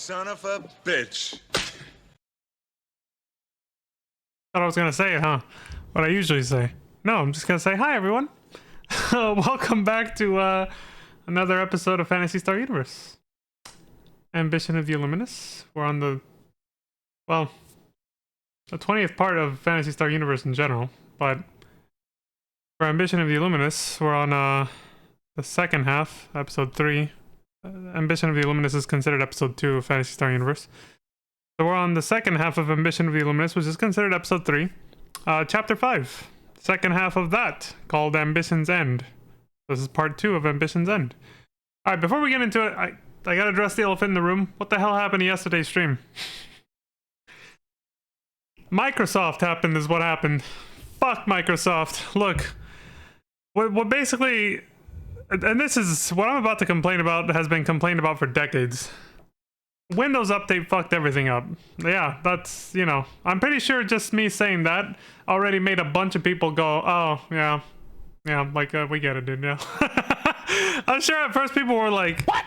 son of a bitch. Thought I was gonna say it, huh? What I usually say. No, I'm just gonna say hi, everyone. Welcome back to another episode of Phantasy Star Universe. Ambition of the Illuminus. We're on the 20th part of Phantasy Star Universe in general, but for Ambition of the Illuminus, we're on the second half, episode 3. Ambition of the Illuminus is considered episode 2 of Phantasy Star Universe. So we're on the second half of Ambition of the Illuminus, which is considered episode 3. Chapter 5. Second half of that, called Ambition's End. This is part 2 of Ambition's End. Alright, before we get into it, I gotta address the elephant in the room. What the hell happened to yesterday's stream? Microsoft happened is what happened. Fuck Microsoft. Look, what basically... And this is what I'm about to complain about, has been complained about for decades. Windows Update fucked everything up. Yeah, that's, you know, I'm pretty sure just me saying that already made a bunch of people go, oh, yeah, like, we get it, dude, yeah. I'm sure at first people were like, what?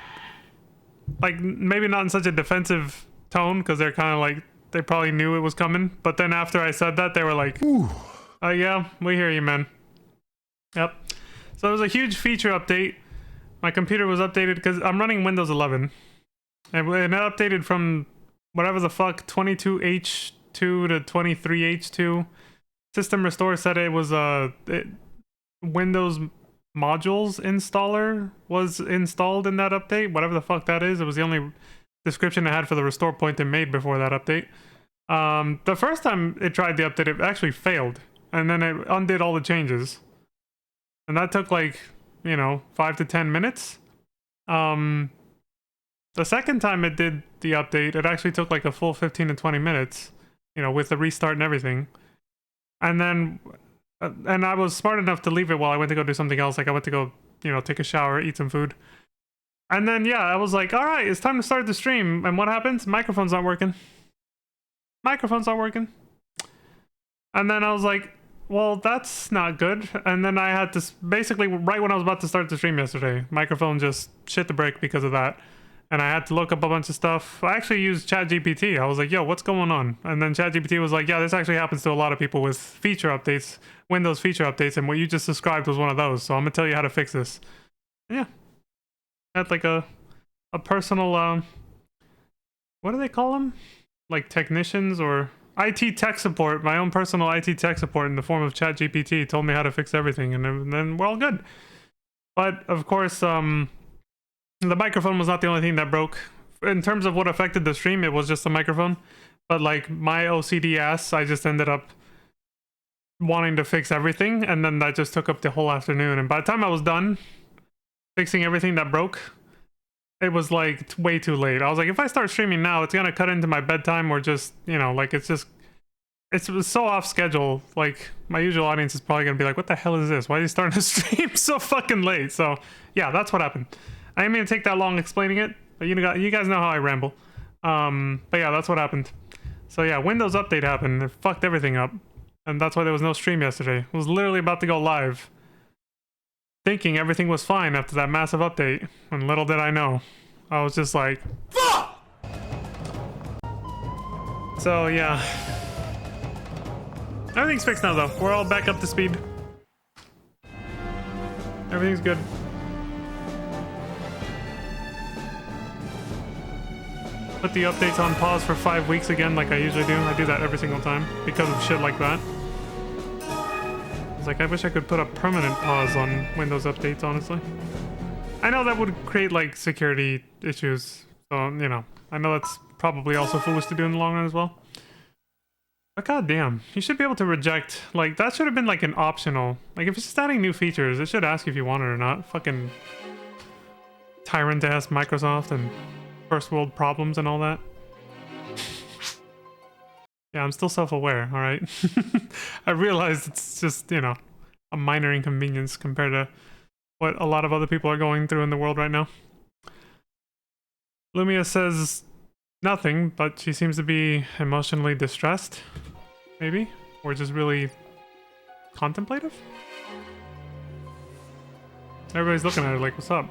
Like, maybe not in such a defensive tone, because they're kind of like, they probably knew it was coming. But then after I said that, they were like, ooh, yeah, we hear you, man. Yep. So it was a huge feature update. My computer was updated because I'm running Windows 11. And it updated from whatever the fuck, 22H2 to 23H2. System Restore said it was Windows modules installer was installed in that update. Whatever the fuck that is. It was the only description it had for the restore point it made before that update. The first time it tried the update, it actually failed. And then it undid all the changes. And that took like, you know, 5 to 10 minutes. The second time it did the update, it actually took like a full 15 to 20 minutes, you know, with the restart and everything. And then, and I was smart enough to leave it while I went to go do something else. Like I went to go, you know, take a shower, eat some food. And then, yeah, I was like, all right, it's time to start the stream. And what happens? Microphone's not working. Microphone's not working. And then I was like, well, that's not good. And then I had to, basically, right when I was about to start the stream yesterday, microphone just shit the break because of that. And I had to look up a bunch of stuff. I actually used ChatGPT. I was like, yo, what's going on? And then ChatGPT was like, yeah, this actually happens to a lot of people with feature updates, Windows feature updates, and what you just described was one of those. So I'm going to tell you how to fix this. And yeah. I had like a personal, what do they call them? Like technicians or IT tech support. My own personal IT tech support in the form of ChatGPT told me how to fix everything. And then we're all good. But of course, the microphone was not the only thing that broke. In terms of what affected the stream, it was just the microphone. But like my OCD ass, I just ended up wanting to fix everything. And then that just took up the whole afternoon. And by the time I was done fixing everything that broke, it was like way too late. I was like, if I start streaming now, it's going to cut into my bedtime or just, you know, like it's so off schedule. Like my usual audience is probably going to be like, what the hell is this? Why are you starting to stream so fucking late? So yeah, that's what happened. I didn't mean to take that long explaining it, but you guys know how I ramble. But yeah, that's what happened. So yeah, Windows Update happened. It fucked everything up. And that's why there was no stream yesterday. I was literally about to go live, thinking everything was fine after that massive update. And little did I know. I was just like, fuck! So yeah. Everything's fixed now though. We're all back up to speed. Everything's good. Put the updates on pause for 5 weeks again like I usually do. I do that every single time because of shit like that. It's like, I wish I could put a permanent pause on Windows updates, honestly. I know that would create like security issues. So, you know, I know that's probably also foolish to do in the long run as well. But goddamn, you should be able to reject, like, that should have been like an optional. Like, if it's just adding new features, it should ask you if you want it or not. Fucking tyrant-ass Microsoft and first world problems and all that. Yeah, I'm still self-aware, alright? I realize it's just, you know, a minor inconvenience compared to what a lot of other people are going through in the world right now. Lumia says nothing, but she seems to be emotionally distressed, maybe? Or just really contemplative? Everybody's looking at her like, what's up?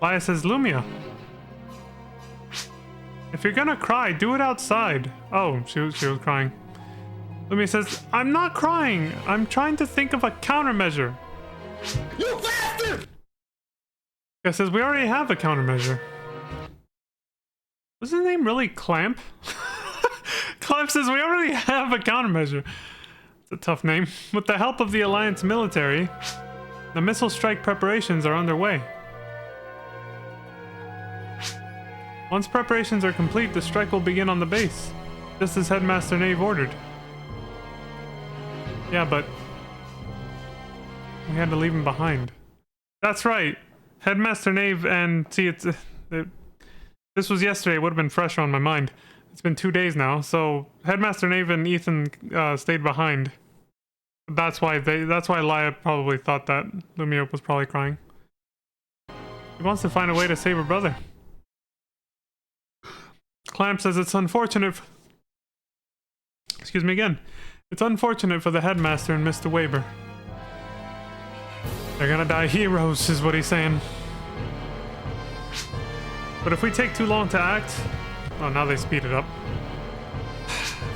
Laya says, Lumia. If you're gonna cry, do it outside. Oh, she was crying. Lumi says, I'm not crying. I'm trying to think of a countermeasure. You bastard! Guy says, we already have a countermeasure. Was his name really Clamp? Clamp says, we already have a countermeasure. It's a tough name. With the help of the Alliance military, the missile strike preparations are underway. Once preparations are complete, the strike will begin on the base, just as Headmaster Nave ordered. Yeah, but we had to leave him behind. That's right. Headmaster Nave and... See, this was yesterday. It would have been fresher on my mind. It's been 2 days now. So Headmaster Nave and Ethan stayed behind. That's why Laia probably thought that Lumia was probably crying. He wants to find a way to save her brother. Clamp says it's unfortunate. Excuse me again. It's unfortunate for the headmaster and Mr. Weber. They're gonna die heroes, is what he's saying. But if we take too long to act... Oh, now they speed it up.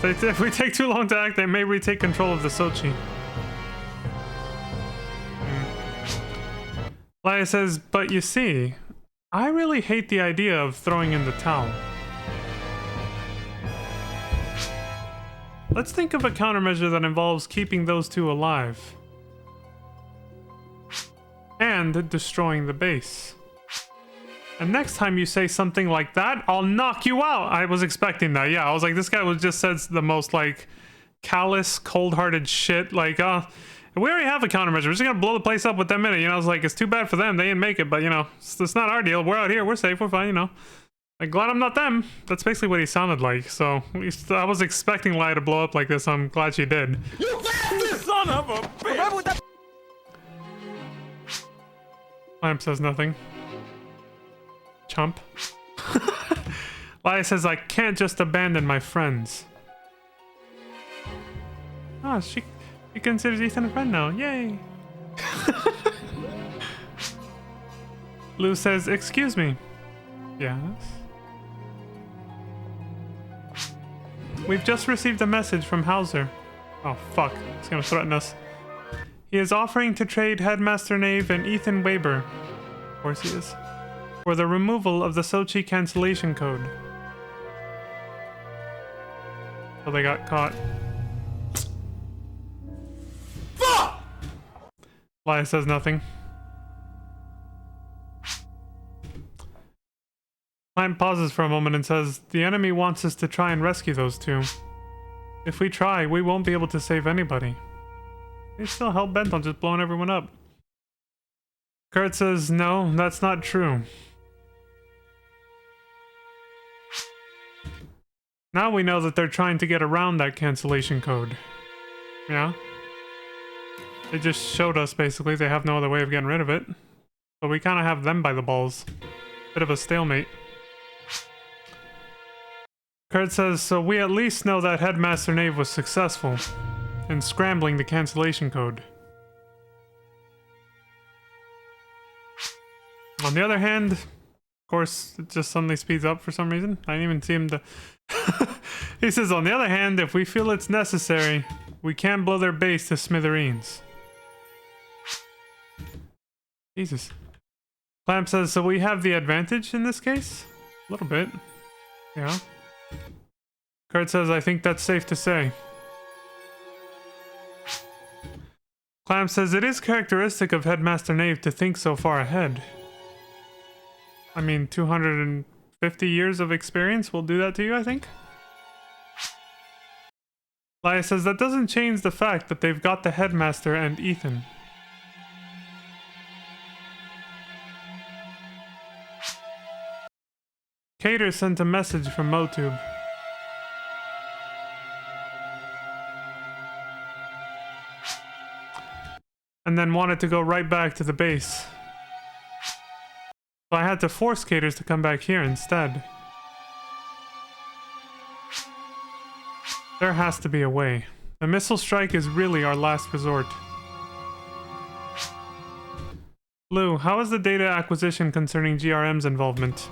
If we take too long to act, they may retake control of the Sochi. Laia says, but you see, I really hate the idea of throwing in the towel. Let's think of a countermeasure that involves keeping those two alive. And destroying the base. And next time you say something like that, I'll knock you out. I was expecting that. Yeah, I was like, this guy was just says the most like callous, cold-hearted shit. Like, we already have a countermeasure. We're just gonna blow the place up with them in it. You know, I was like, it's too bad for them. They didn't make it, but you know, it's not our deal. We're out here. We're safe. We're fine. You know, like, glad I'm not them. That's basically what he sounded like. So I was expecting Laia to blow up like this. I'm glad she did. You bastard! Son of a bitch! Lamp says nothing. Chump. Laia says, I can't just abandon my friends. Ah, she considers Ethan a friend now. Yay! Lou says, excuse me. Yes? We've just received a message from Hauser. Oh, fuck. He's gonna threaten us. He is offering to trade Headmaster Nave and Ethan Weber. Of course he is. For the removal of the Sochi cancellation code. So they got caught. Fuck! Laia says nothing. Clamp pauses for a moment and says, the enemy wants us to try and rescue those two. If we try, we won't be able to save anybody. He's still hell-bent on just blowing everyone up. Kurt says, no, that's not true. Now we know that they're trying to get around that cancellation code. Yeah? They just showed us, basically, they have no other way of getting rid of it. So we kind of have them by the balls. Bit of a stalemate. Kurt says, so we at least know that Headmaster Nave was successful in scrambling the cancellation code. On the other hand, of course, it just suddenly speeds up for some reason. I didn't even see him to... He says, on the other hand, if we feel it's necessary, we can blow their base to smithereens. Jesus. Clamp says, so we have the advantage in this case? A little bit. Yeah. Kurt says, I think that's safe to say. Clamp says, it is characteristic of Headmaster Nave to think so far ahead. I mean, 250 years of experience will do that to you, I think. Laia says, that doesn't change the fact that they've got the Headmaster and Ethan. Cater sent a message from Motube. And then wanted to go right back to the base. So I had to force Caters to come back here instead. There has to be a way. The missile strike is really our last resort. Lou, how is the data acquisition concerning GRM's involvement?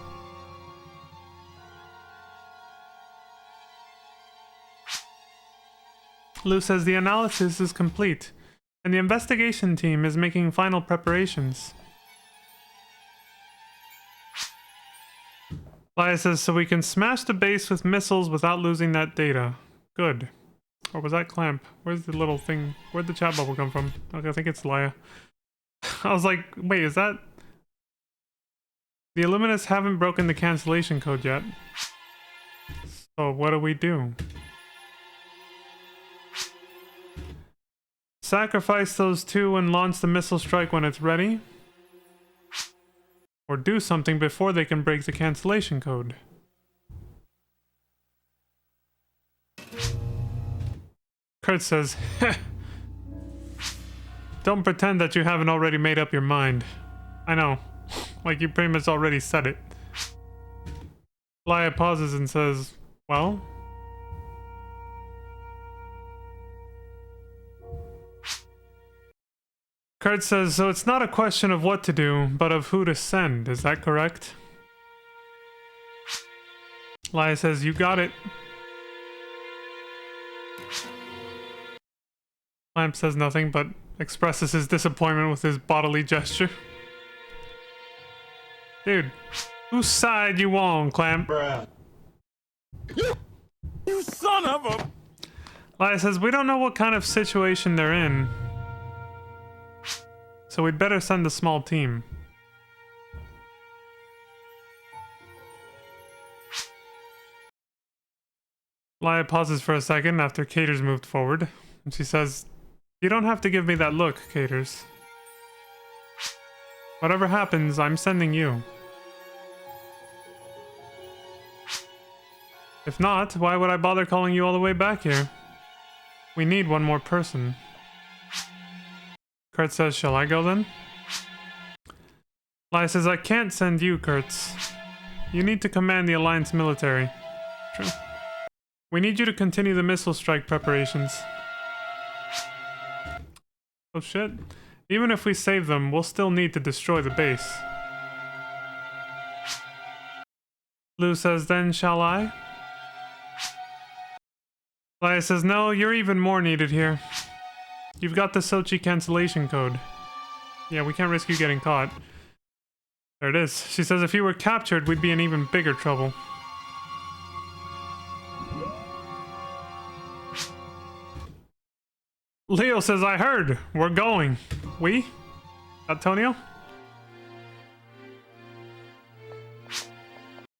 Lou says the analysis is complete, and the investigation team is making final preparations. Laya says, so we can smash the base with missiles without losing that data. Good. Or was that Clamp? Where's the little thing? Where'd the chat bubble come from? Okay, I think it's Laya. I was like, wait, is that... The Illuminus haven't broken the cancellation code yet. So what do we do? Sacrifice those two and launch the missile strike when it's ready? Or do something before they can break the cancellation code? Kurt says, don't pretend that you haven't already made up your mind. I know. Like you pretty much already said it. Laya pauses and says, well? Kurt says, so it's not a question of what to do, but of who to send. Is that correct? Laya says, you got it. Lamp says nothing, but expresses his disappointment with his bodily gesture. Dude, whose side you on, Clamp? Bruh. You son of a... Laya says, we don't know what kind of situation they're in. So we'd better send a small team. Laya pauses for a second after Caters moved forward. And she says, you don't have to give me that look, Caters. Whatever happens, I'm sending you. If not, why would I bother calling you all the way back here? We need one more person. Kurt says, shall I go then? Laya says, I can't send you, Kurtz. You need to command the Alliance military. True. We need you to continue the missile strike preparations. Oh shit. Even if we save them, we'll still need to destroy the base. Lou says, then shall I? Laya says, no, you're even more needed here. You've got the Sochi cancellation code. Yeah, we can't risk you getting caught. There it is. She says if you were captured, we'd be in even bigger trouble. Leo says, I heard. We're going. We? Antonio?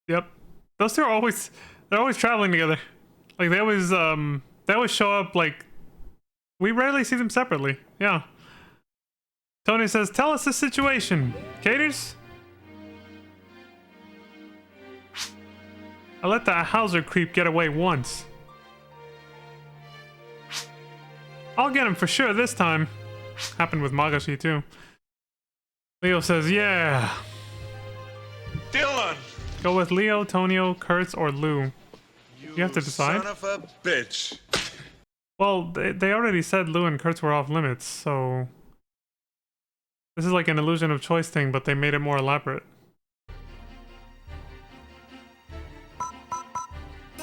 Yep. Those two are they're always traveling together. Like they always show up like we rarely see them separately. Yeah. Tony says, tell us the situation. Caters? I let the Hauser creep get away once. I'll get him for sure this time. Happened with Magashi too. Leo says, yeah. Dylan! Go with Leo, Tonio, Kurtz, or Lou. You have to decide. Son of a bitch. Well, they already said Lou and Kurtz were off limits, so... This is like an illusion of choice thing, but they made it more elaborate.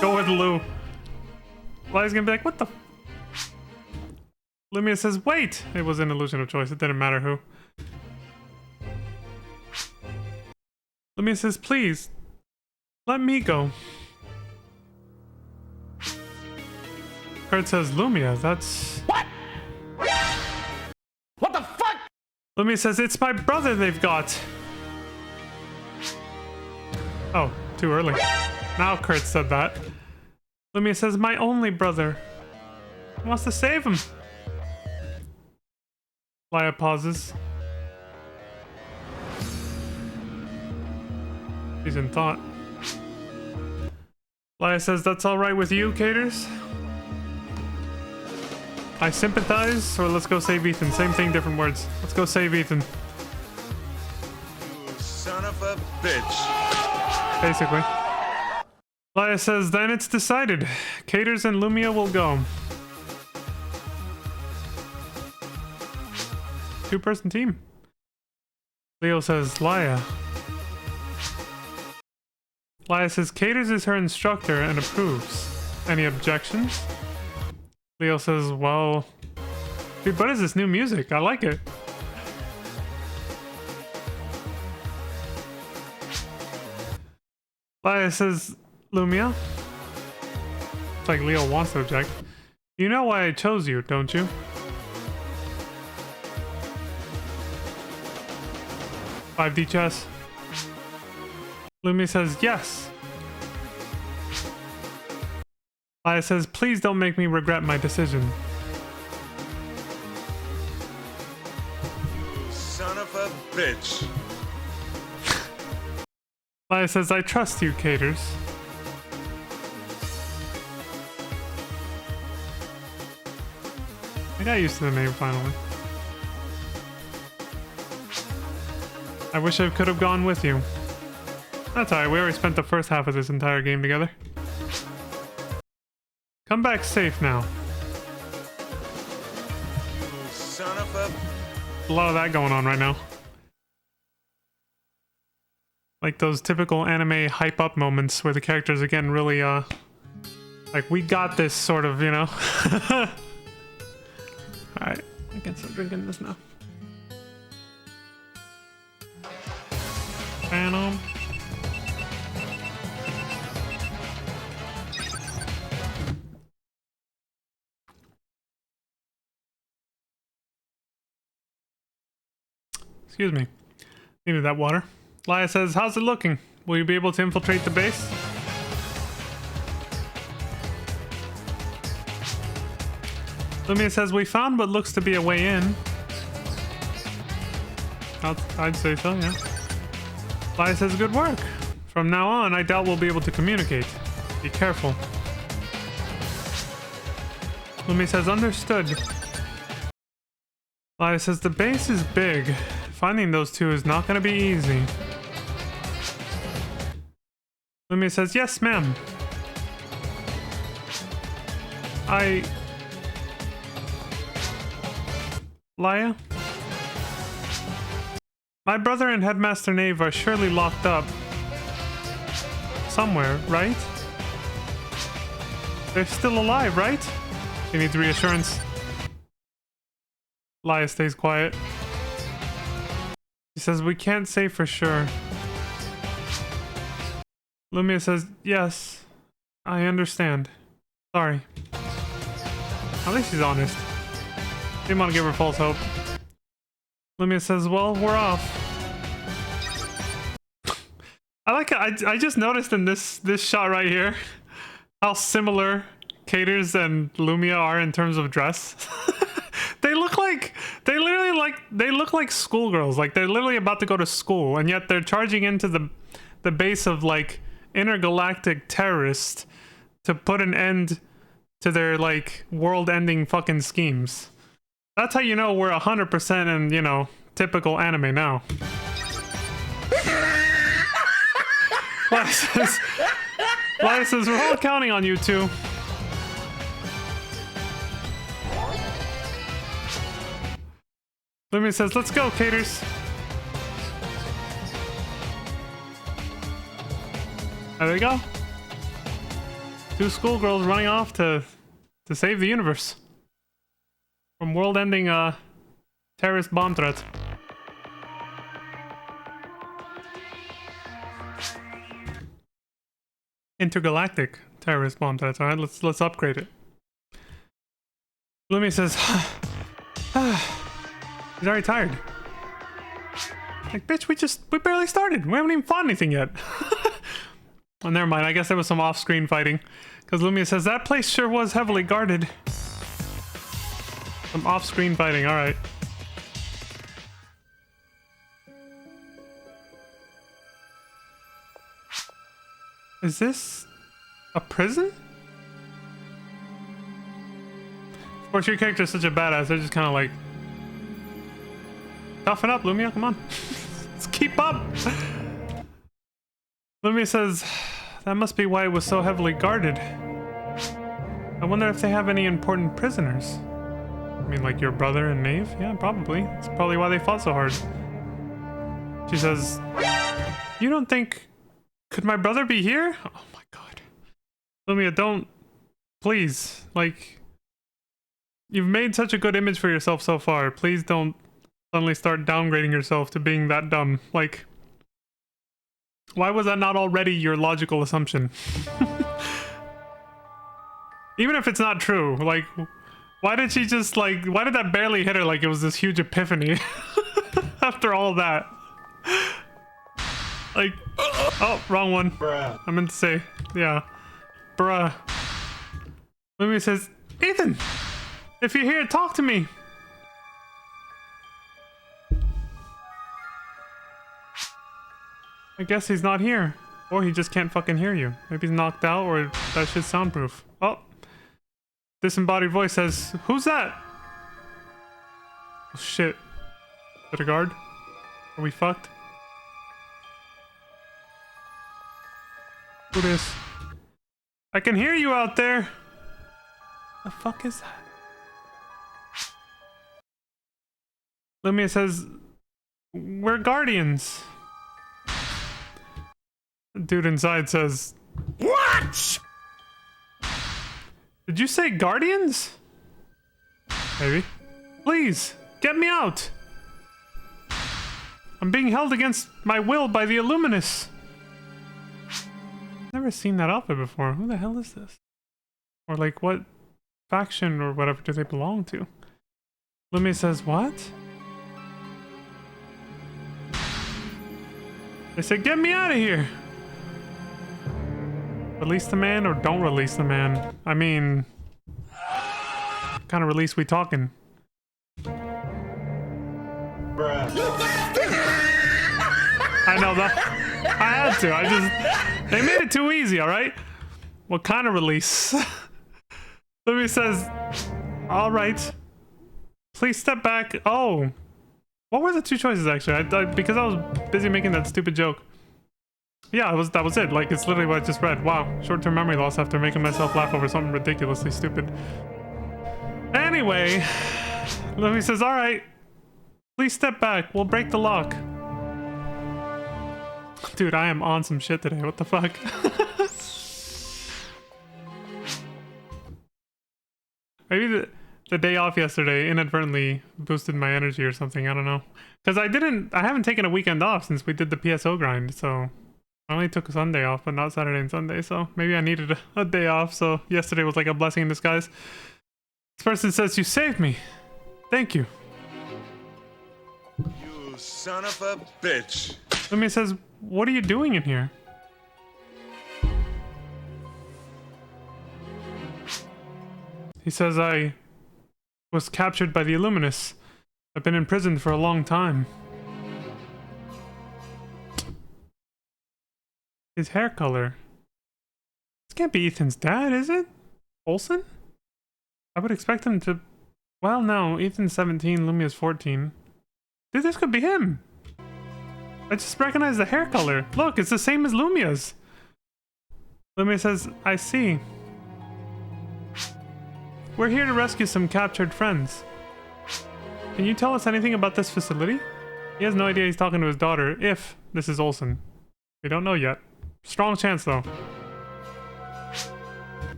Go with Lou. Laya's gonna be like, what the... Lumia says, wait! It was an illusion of choice, it didn't matter who. Lumia says, please, let me go. Kurt says, Lumia, that's... What? What the fuck? Lumia says, it's my brother they've got. Oh, too early. Now Kurt said that. Lumia says, my only brother. He wants to save him. Laya pauses. He's in thought. Laya says, that's alright with you, Caters? I sympathize, or let's go save Ethan. Same thing, different words. Let's go save Ethan. You son of a bitch. Basically. Laya says, then it's decided. Caters and Lumia will go. Two-person team. Leo says, Laya. Laya says, Caters is her instructor and approves. Any objections? Leo says, well, dude, what is this new music? I like it. Laya says, Lumia. It's like Leo wants to object. You know why I chose you, don't you? $5D chess. Lumia says, yes. Laya says, please don't make me regret my decision. You son of a bitch. Laya says, I trust you, Caters. I got used to the name finally. I wish I could have gone with you. That's alright, we already spent the first half of this entire game together. Come back safe now. You son of a... A lot of that going on right now. Like those typical anime hype up moments where the characters are getting really, like, we got this sort of, you know? Alright, I can start drinking this now. Phantom. Excuse me. Needed that water. Laya says, how's it looking? Will you be able to infiltrate the base? Lumia says, we found what looks to be a way in. I'd say so, yeah. Laya says, good work. From now on, I doubt we'll be able to communicate. Be careful. Lumia says, understood. Laya says, the base is big. Finding those two is not going to be easy. Lumia says, yes, ma'am. Laya? My brother and Headmaster Knave are surely locked up. Somewhere, right? They're still alive, right? He needs reassurance. Laya stays quiet. He says, we can't say for sure. Lumia says, yes, I understand. Sorry. At least he's honest. Didn't want to give her false hope. Lumia says, well, we're off. I like it. I just noticed in this shot right here how similar Caters and Lumia are in terms of dress. They look like schoolgirls. Like they're literally about to go to school, and yet they're charging into the base of like intergalactic terrorists to put an end to their like world-ending fucking schemes. That's how you know we're 100% in, you know, typical anime now. Laya says, we're all counting on you two. Lumia says, let's go, Caters. There they go. Two schoolgirls running off to save the universe from world-ending terrorist bomb threats. Intergalactic terrorist bomb threats. All right, let's upgrade it. Lumia says, he's already tired. Like, bitch, we barely started. We haven't even fought anything yet. Oh, never mind. I guess there was some off-screen fighting. Because Lumia says, that place sure was heavily guarded. Some off-screen fighting, alright. Is this a prison? Of course, your character is such a badass. They're just kind of like, toughen up, Lumia. Come on. Let's keep up. Lumia says, that must be why it was so heavily guarded. I wonder if they have any important prisoners. I mean, like your brother and Knave? Yeah, probably. That's probably why they fought so hard. She says, you don't think... Could my brother be here? Oh my god. Lumia, don't... Please. Like... You've made such a good image for yourself so far. Please don't suddenly start downgrading yourself to being that dumb. Like, why was that not already your logical assumption? Even if it's not true, like, why did she just, like, why did that barely hit her like it was this huge epiphany after all that? Like, oh, wrong one. Bruh. I meant to say, yeah. Bruh. Lumi says, Ethan, if you're here, talk to me. I guess he's not here. Or he just can't fucking hear you. Maybe he's knocked out or that shit's soundproof. Oh. Disembodied voice says, who's that? Oh, shit. Is it a guard? Are we fucked? Who this? I can hear you out there. The fuck is that? Lumia says, we're guardians. Dude inside says, what? Did you say guardians? Maybe. Please, get me out. I'm being held against my will by the Illuminus. Never seen that outfit before. Who the hell is this? Or like, what faction or whatever do they belong to? Lumia says, what? They said, get me out of here. Release the man or don't release the man? I mean, what kind of release we talking? Bruh. I know that. I had to. I just... They made it too easy, alright? What kind of release? Lumia says, alright. Please step back. Oh. What were the two choices, actually? Because I was busy making that stupid joke. Yeah, that was it. Like, it's literally what I just read. Wow. Short-term memory loss after making myself laugh over something ridiculously stupid. Anyway. Lumia says, alright. Please step back. We'll break the lock. Dude, I am on some shit today. What the fuck? Maybe the day off yesterday inadvertently boosted my energy or something. I don't know. Because I haven't taken a weekend off since we did the PSO grind. So I only took a Sunday off, but not Saturday and Sunday. So maybe I needed a day off. So yesterday was like a blessing in disguise. This person says, you saved me. Thank you. You son of a bitch. Lumia says, what are you doing in here? He says, I was captured by the Illuminus. I've been imprisoned for a long time. His hair color. This can't be Ethan's dad, is it? Olsen? I would expect him to... Well, no. Ethan's 17, Lumia's 14. Dude, this could be him. I just recognize the hair color. Look, it's the same as Lumia's. Lumia says, I see. We're here to rescue some captured friends. Can you tell us anything about this facility? He has no idea he's talking to his daughter, if this is Olsen. We don't know yet. Strong chance, though.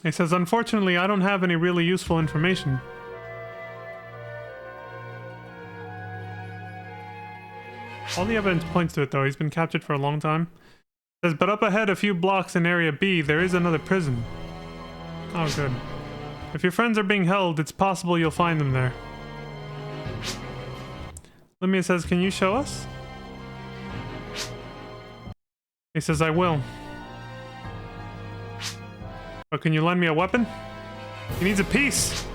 He says, unfortunately, I don't have any really useful information. All the evidence points to it, though. He's been captured for a long time. It says, but up ahead a few blocks in Area B, there is another prison. Oh, good. If your friends are being held, it's possible you'll find them there. Lumia says, can you show us? He says, I will. But can you lend me a weapon? He needs a piece.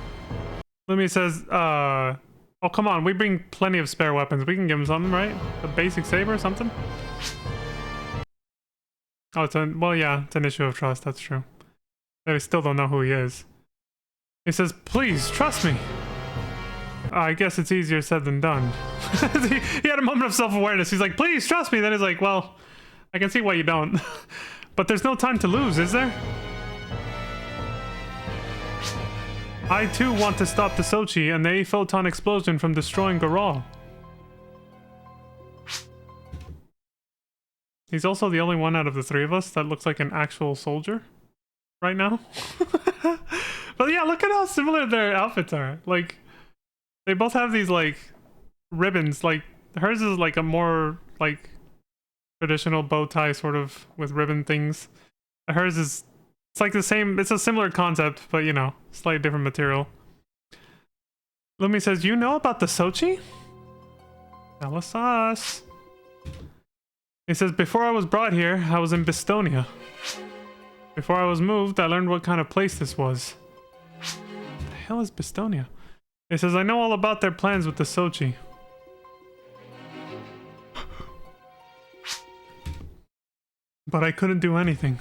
Lumia says, oh, come on. We bring plenty of spare weapons. We can give him something, right? A basic saber or something? Oh, well, yeah, it's an issue of trust. That's true. They still don't know who he is. He says, please, trust me. I guess it's easier said than done. He had a moment of self-awareness. He's like, please, trust me. Then he's like, well, I can see why you don't. But there's no time to lose, is there? I too want to stop the Sochi and the photon explosion from destroying Garal. He's also the only one out of the three of us that looks like an actual soldier right now. But yeah, look at how similar their outfits are. Like, they both have these, like, ribbons. Like, hers is, like, a more, like, traditional bow tie sort of with ribbon things. Hers is, it's like the same, it's a similar concept, but, you know, slightly different material. Lumi says, you know about the Sochi? Tell us. He says, before I was brought here, I was in Bistonia. Before I was moved, I learned what kind of place this was. What the hell is Bistonia? He says, I know all about their plans with the Sochi. But I couldn't do anything.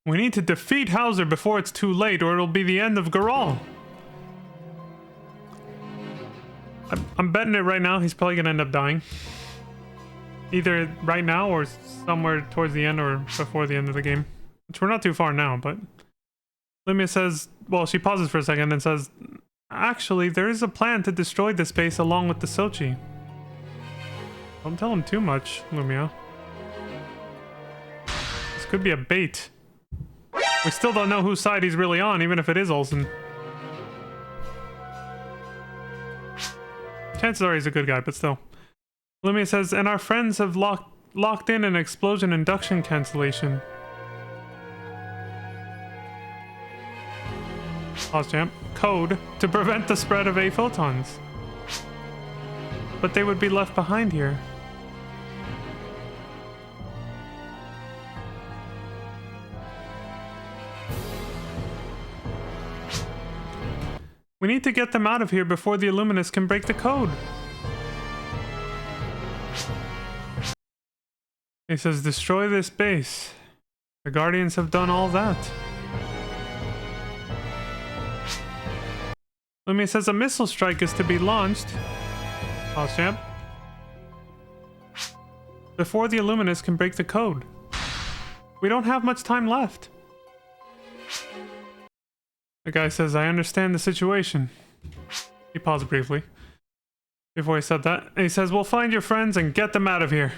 We need to defeat Hauser before it's too late, or it'll be the end of Garal. I'm betting it right now, he's probably gonna end up dying. Either right now or somewhere towards the end or before the end of the game. Which we're not too far now, but... Limia says... Well, she pauses for a second and says... Actually, there is a plan to destroy this base along with the Sochi. Don't tell him too much, Lumia. This could be a bait. We still don't know whose side he's really on, even if it is Olsen. Chances are he's a good guy, but still. Lumia says, and our friends have locked in an explosion induction cancellation. Pause champ. Code to prevent the spread of A photons. But they would be left behind here. We need to get them out of here before the Illuminus can break the code. He says, destroy this base. The Guardians have done all that. Lumia says a missile strike is to be launched. Pause champ. Before the Illuminus can break the code. We don't have much time left. The guy says, I understand the situation. He paused briefly before he said that. And he says, we'll find your friends and get them out of here.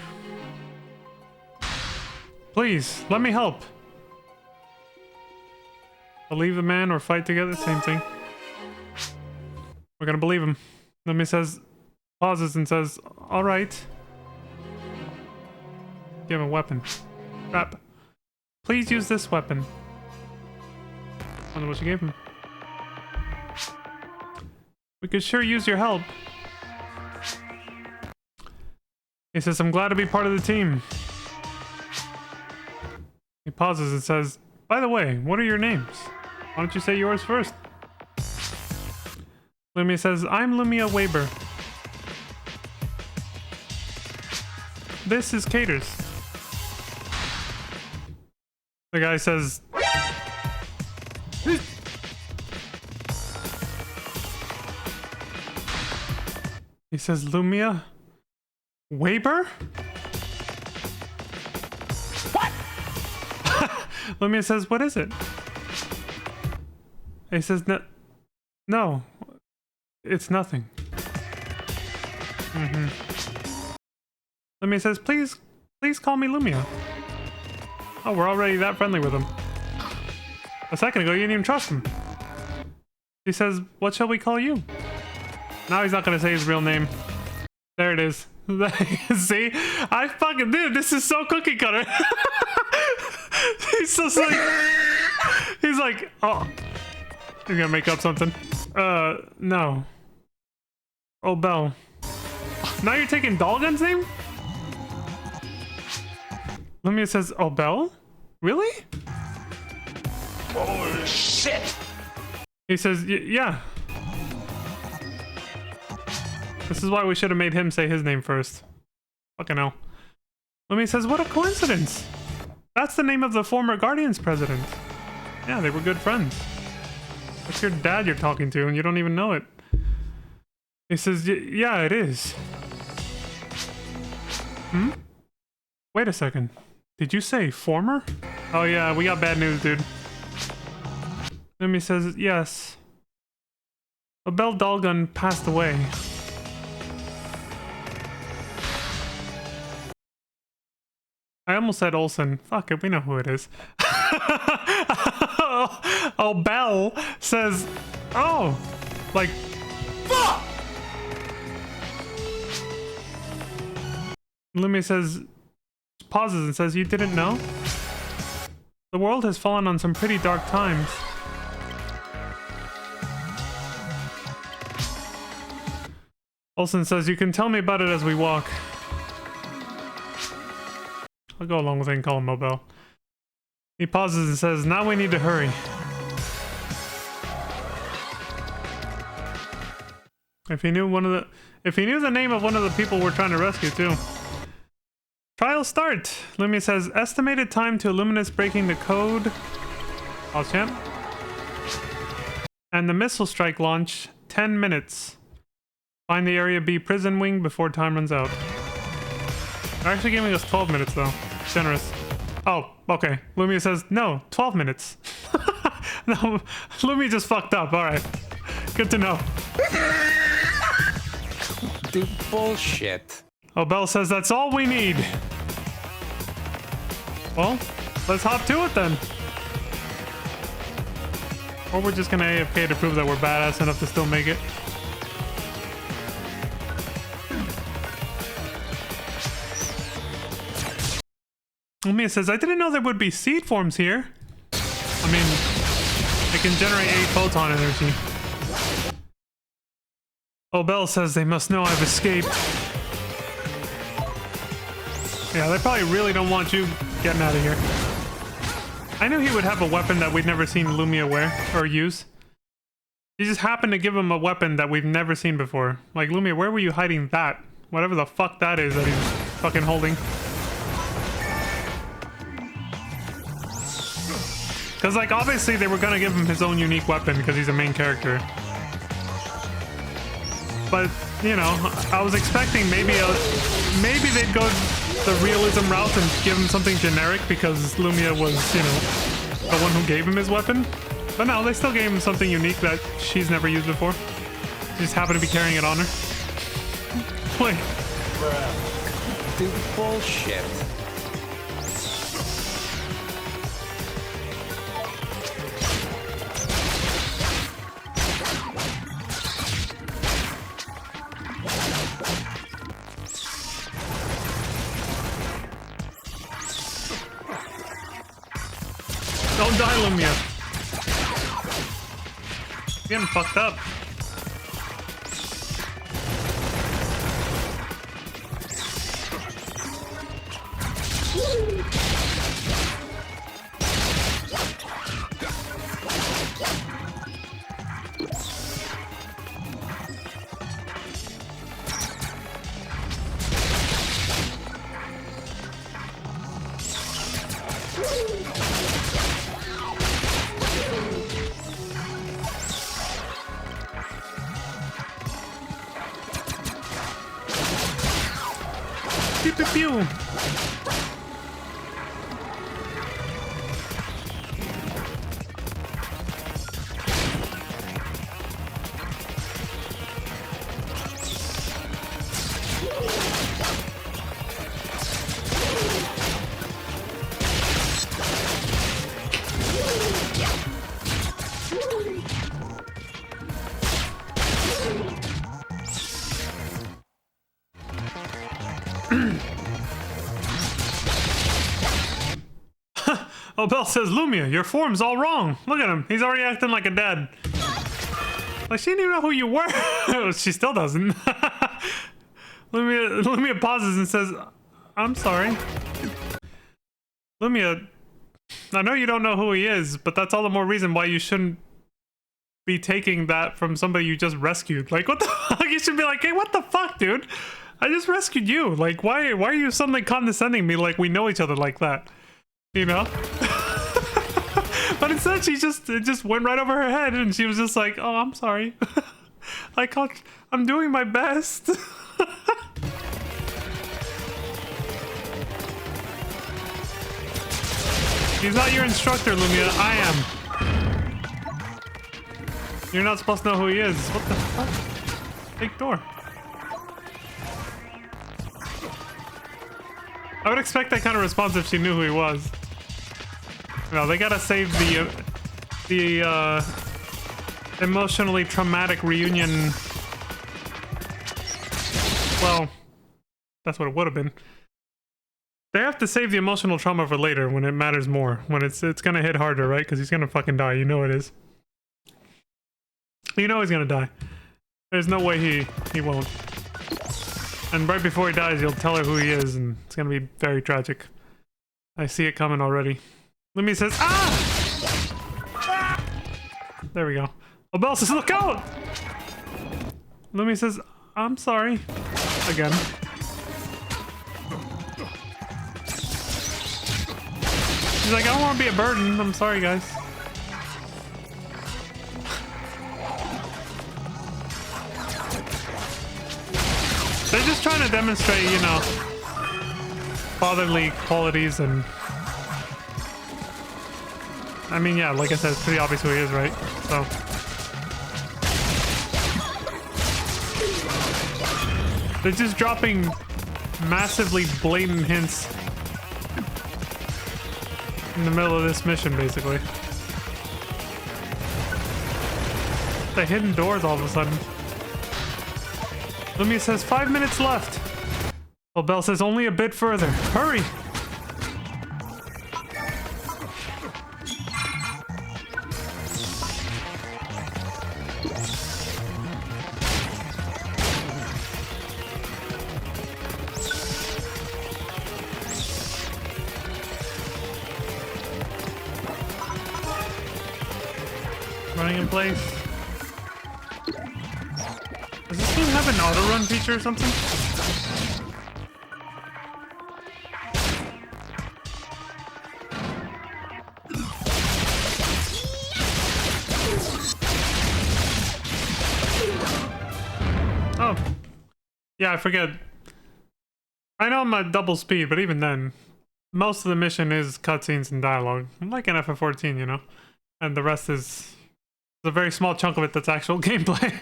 Please, let me help. Believe the man or fight together, same thing. We're gonna believe him. Then he says, pauses and says, all right. Give him a weapon. Crap. Please use this weapon. I don't know what she gave him. We could sure use your help. He says, I'm glad to be part of the team. He pauses and says, by the way, what are your names? Why don't you say yours first? Lumia says, I'm Lumia Weber. This is Caters. The guy says... He says, Lumia Weber? What? Lumia says, what is it? He says, no, it's nothing. Lumia says, please call me Lumia. Oh, we're already that friendly with him. A second ago, you didn't even trust him. He says, what shall we call you? Now he's not gonna say his real name. There it is. See? I fucking did. This is so cookie cutter. He's just like... He's like, oh. He's gonna make up something. No. Oh, Bell. Now you're taking Dalgun's name? Lumia says, oh, Bell? Really? Oh, shit! He says, yeah. This is why we should have made him say his name first. Fucking hell. Lumia says, what a coincidence. That's the name of the former Guardians president. Yeah, they were good friends. That's your dad you're talking to and you don't even know it. He says, yeah, it is. Wait a second. Did you say former? Oh yeah, we got bad news, dude. Lumia says, yes. Abel Dalgun passed away. I almost said Olsen. Fuck it, we know who it is. Oh, Bell says, oh, like, fuck! Lumia says, pauses and says, you didn't know? The world has fallen on some pretty dark times. Olsen says, you can tell me about it as we walk. I'll go along with it and call him Mobile. He pauses and says, now we need to hurry. If he knew the name of one of the people we're trying to rescue too. Trial start. Lumia says, estimated time to Illuminus breaking the code. Champ. And the missile strike launch, 10 minutes. Find the Area B prison wing before time runs out. They're actually giving us 12 minutes though. Generous. Oh, okay. Lumia says, no, 12 minutes. No, Lumia just fucked up. Alright. Good to know. Dude, bullshit. Oh, Bell says that's all we need. Well, let's hop to it then. Or we're just gonna AFK to prove that we're badass enough to still make it. Lumia says, I didn't know there would be seed forms here. I mean, it can generate 8 photon energy. Oh, Bell says they must know I've escaped. Yeah, they probably really don't want you getting out of here. I knew he would have a weapon that we'd never seen Lumia wear or use. He just happened to give him a weapon that we've never seen before. Like, Lumia, where were you hiding that? Whatever the fuck that is that he's fucking holding. Because, like, obviously they were gonna give him his own unique weapon because he's a main character. But, you know, I was expecting maybe they'd go the realism route and give him something generic because Lumia was, you know, the one who gave him his weapon. But no, they still gave him something unique that she's never used before. She just happened to be carrying it on her. Wait. Dude, bullshit. Don't die, Lumia. Getting fucked up. Pew pew pew. Oh, Bell says, Lumia, your form's all wrong. Look at him. He's already acting like a dad. Like, she didn't even know who you were. She still doesn't. Lumia pauses and says, I'm sorry. Lumia, I know you don't know who he is, but that's all the more reason why you shouldn't be taking that from somebody you just rescued. Like, what the fuck? You should be like, hey, what the fuck, dude? I just rescued you. Like, why are you suddenly condescending me like we know each other like that? You know? But instead it just went right over her head and she was just like, oh, I'm sorry. I'm doing my best. He's not your instructor, Lumia. I am. You're not supposed to know who he is. What the fuck? Big door. I would expect that kind of response if she knew who he was. No, they gotta save the emotionally traumatic reunion. Well, that's what it would have been. They have to save the emotional trauma for later when it matters more. When it's gonna hit harder, right? Because he's gonna fucking die. You know it is. You know he's gonna die. There's no way he won't. And right before he dies, you'll tell her who he is, and it's gonna be very tragic. I see it coming already. Lumi says, ah! There we go. Belle says, look out! Lumi says, I'm sorry. Again. She's like, I don't want to be a burden. I'm sorry, guys. They're just trying to demonstrate, you know, fatherly qualities and... I mean, yeah, like I said, it's pretty obvious who he is, right? So... they're just dropping massively blatant hints in the middle of this mission, basically. The hidden doors all of a sudden. Lumia says 5 minutes left. Well, Belle says only a bit further. Hurry! Running in place. Does this game have an auto run feature or something? Oh. Yeah, I forget. I know I'm at double speed, but even then, most of the mission is cutscenes and dialogue. I'm like an FF14, you know? And the rest is a very small chunk of it that's actual gameplay.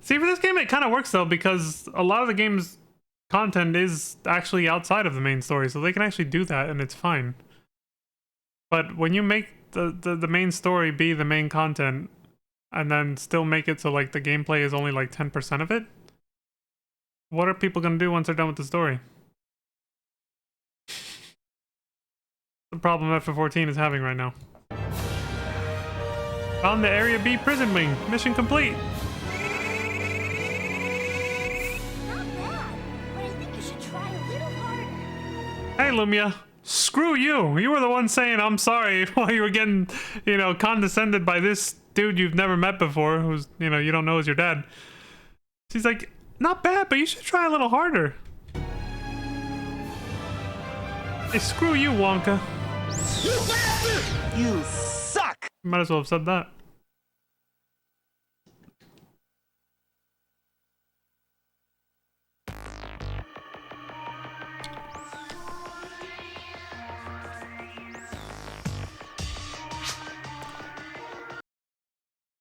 See, for this game, it kind of works, though, because a lot of the game's content is actually outside of the main story, so they can actually do that, and it's fine. But when you make the main story be the main content, and then still make it so, like, the gameplay is only, like, 10% of it, what are people gonna do once they're done with the story? The problem FF14 is having right now. Found the Area B prison wing. Mission complete. Not bad, but I think you should try a little harder. Hey, Lumia. Screw you. You were the one saying I'm sorry while you were getting, you know, condescended by this dude you've never met before, who's, you know, you don't know is your dad. She's like, not bad, but you should try a little harder. Hey, screw you, Wonka. You suck! Might as well have said that.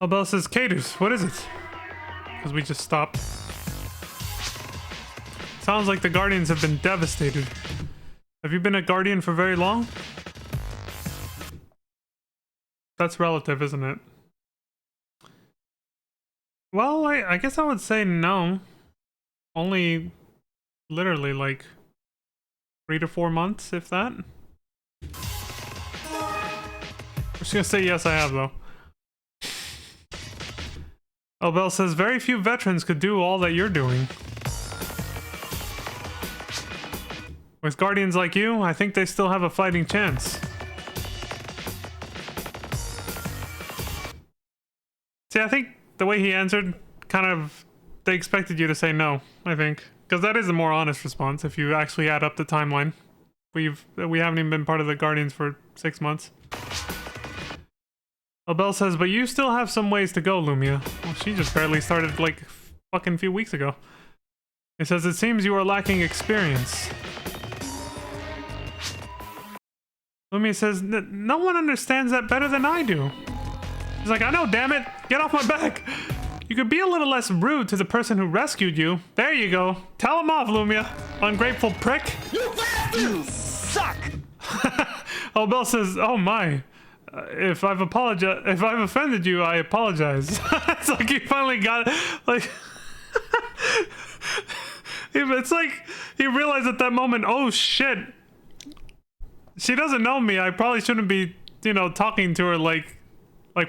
Belle says, Cadus, what is it? Because we just stopped. Sounds like the Guardians have been devastated. Have you been a Guardian for very long? That's relative, isn't it? Well, I guess I would say no. Only literally like 3 to 4 months, if that. I'm just gonna say yes, I have, though. Belle says, very few veterans could do all that you're doing. With Guardians like you, I think they still have a fighting chance. See, I think the way he answered, kind of, they expected you to say no, I think. Because that is a more honest response if you actually add up the timeline. We haven't even been part of the Guardians for 6 months. Belle says, but you still have some ways to go, Lumia. Well, she just barely started like fucking few weeks ago. It says, it seems you are lacking experience. Lumia says, no one understands that better than I do. She's like, I know, damn it! Get off my back! You could be a little less rude to the person who rescued you. There you go. Tell him off, Lumia. Ungrateful prick. You suck! Oh, Bell says, oh my. If I've offended you, I apologize. It's like he finally got it. Like, it's like he realized at that moment, oh shit. She doesn't know me. I probably shouldn't be, you know, talking to her like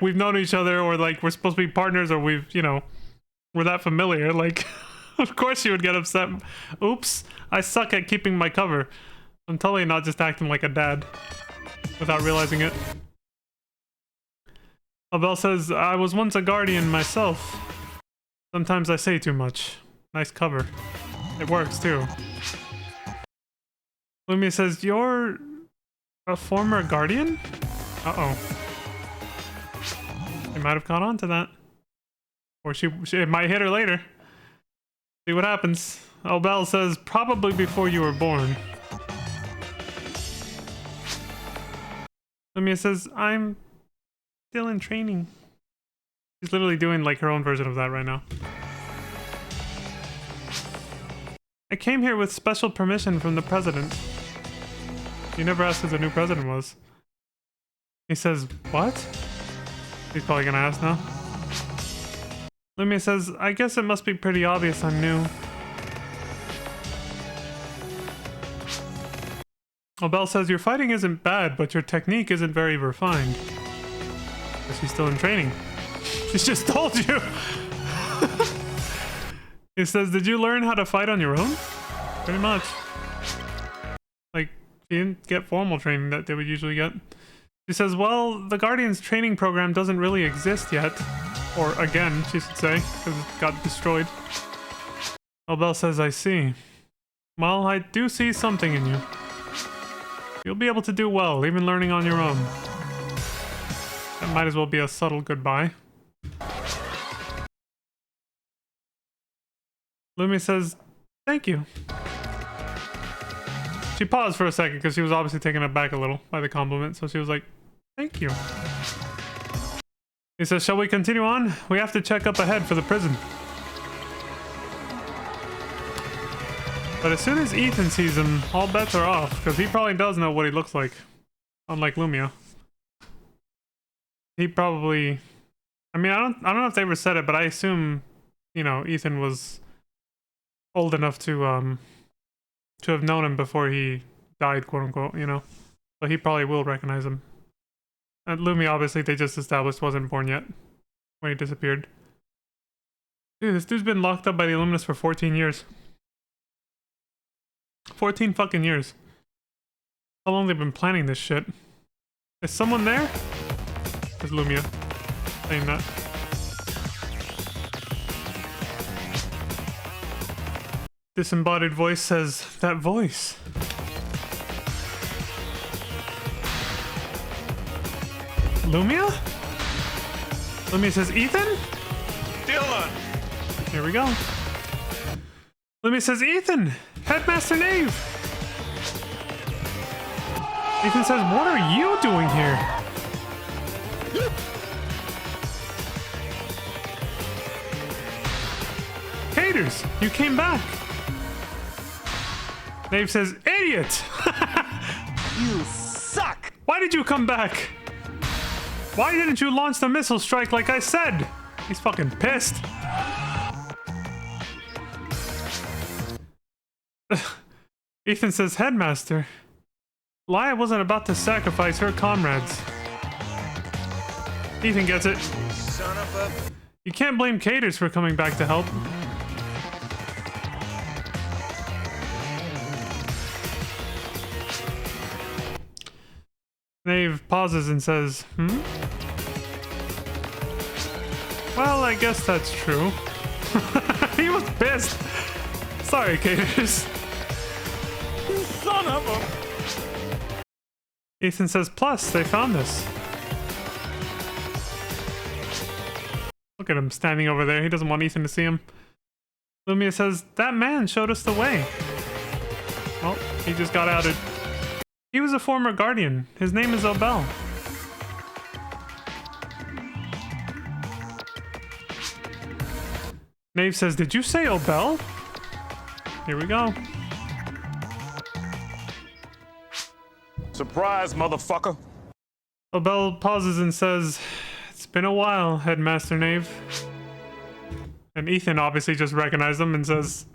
we've known each other, or like we're supposed to be partners, or we've, you know, we're that familiar. Like, of course you would get upset. Oops, I suck at keeping my cover. I'm totally not just acting like a dad without realizing it. Abel says, I was once a guardian myself. Sometimes I say too much. Nice cover. It works too. Lumia says, you're a former guardian? Uh-oh. She might have caught on to that. Or it might hit her later. See what happens. Obel says, probably before you were born. Lumia says, I'm still in training. She's literally doing like her own version of that right now. I came here with special permission from the president. You never asked who the new president was. He says, what? He's probably gonna ask now. Lumia says, I guess it must be pretty obvious I'm new. Obel says, your fighting isn't bad, but your technique isn't very refined. But she's still in training. She's just told you. He says, did you learn how to fight on your own? Pretty much. Like, she didn't get formal training that they would usually get. She says, well, the Guardian's training program doesn't really exist yet. Or again, she should say, because it got destroyed. Obel says, I see. Well, I do see something in you. You'll be able to do well, even learning on your own. That might as well be a subtle goodbye. Lumia says, thank you. She paused for a second because she was obviously taken aback a little by the compliment, so she was like, thank you. He says, shall we continue on? We have to check up ahead for the prison. But as soon as Ethan sees him, all bets are off, because he probably does know what he looks like. Unlike Lumia. He probably... I mean, I don't know if they ever said it, but I assume, you know, Ethan was old enough to have known him before he died, quote unquote, you know? So he probably will recognize him. And Lumia, obviously, they just established wasn't born yet when he disappeared. Dude, this dude's been locked up by the Illuminus for 14 years. 14 fucking years. How long they've been planning this shit? Is someone there? It's Lumia saying that. Disembodied voice says, that voice. Lumia? Lumia says, Ethan? Dylan! Here we go. Lumia says, Ethan! Headmaster Knave! Ethan says, what are you doing here? Haters, you came back. Knave says, idiot! You suck! Why did you come back? Why didn't you launch the missile strike like I said? He's fucking pissed. Ethan says, Headmaster, Laia wasn't about to sacrifice her comrades. Ethan gets it. Son of a... You can't blame Caters for coming back to help. Knave pauses and says, Well, I guess that's true. He was pissed. Sorry, Caters. Son of a... Ethan says, plus, they found this. Look at him standing over there. He doesn't want Ethan to see him. Lumia says, that man showed us the way. Well, he just got outed. He was a former guardian. His name is Obel. Nave says, did you say Obel? Here we go. Surprise, motherfucker. Obel pauses and says, it's been a while, Headmaster Nave. And Ethan obviously just recognized him and says,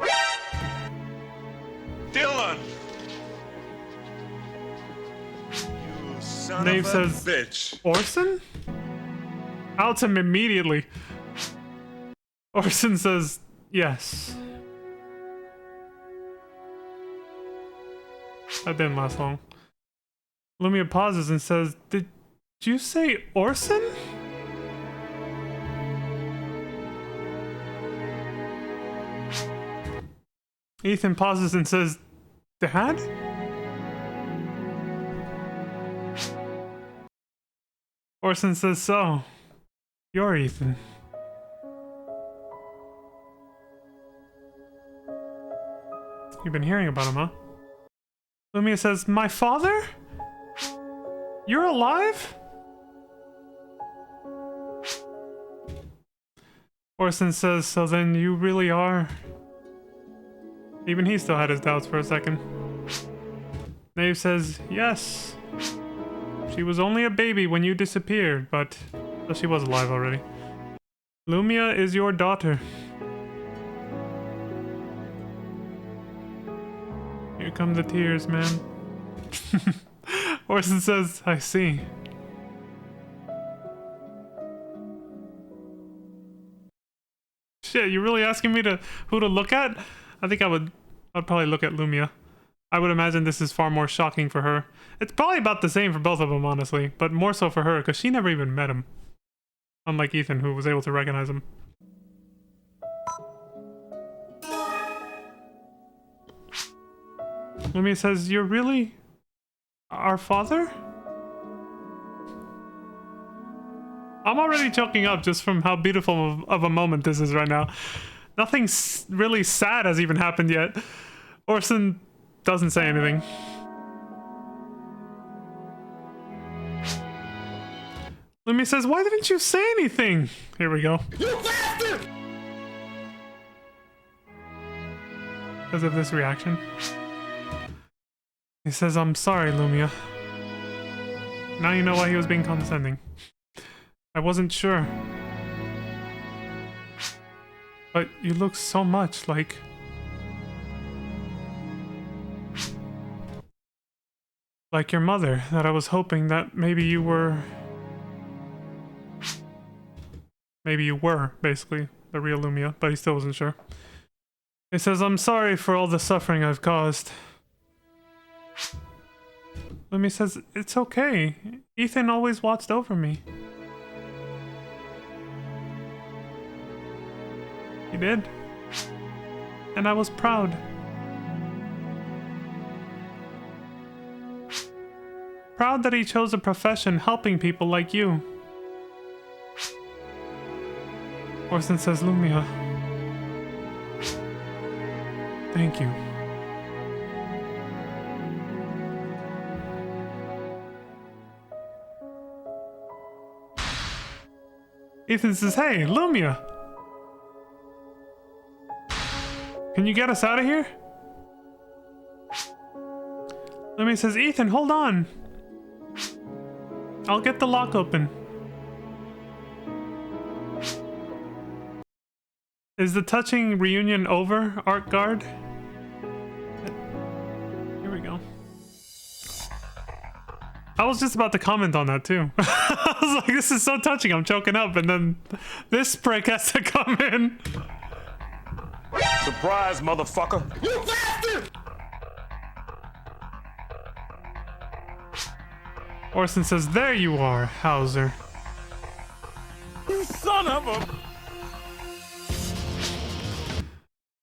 Dylan! You son Nave of a says, bitch. Orson? Outs him immediately. Orson says, yes. That didn't last long. Lumia pauses and says, did you say Orson? Ethan pauses and says, Dad? Orson says, so, you're Ethan. You've been hearing about him, huh? Lumia says, my father? You're alive? Orson says, so then you really are. Even he still had his doubts for a second. Nave says, yes. She was only a baby when you disappeared, but well, she was alive already. Lumia is your daughter. Here come the tears, man. Orson says, I see. Shit, you really asking me who to look at? I think I'd probably look at Lumia. I would imagine this is far more shocking for her. It's probably about the same for both of them, honestly, but more so for her because she never even met him. Unlike Ethan, who was able to recognize him. Lumia says, you're really our father? I'm already choking up just from how beautiful of a moment this is right now. Nothing really sad has even happened yet. Orson doesn't say anything. Lumia says, why didn't you say anything? Here we go. You bastard! Because of this reaction. He says, I'm sorry, Lumia. Now you know why he was being condescending. I wasn't sure. But you look so much like... like your mother, that I was hoping that maybe you were... maybe you were, basically, the real Lumia, but he still wasn't sure. He says, I'm sorry for all the suffering I've caused. Lumia says, it's okay. Ethan always watched over me. He did. And I was proud. Proud that he chose a profession helping people like you. Orson says, Lumia. Thank you. Ethan says, hey, Lumia. Can you get us out of here? Lumia says, Ethan, hold on. I'll get the lock open. Is the touching reunion over, Art Guard? Here we go. I was just about to comment on that too. I was like, this is so touching, I'm choking up, and then this prick has to come in. Surprise, motherfucker. You bastard! Orson says, there you are, Hauser. You son of a...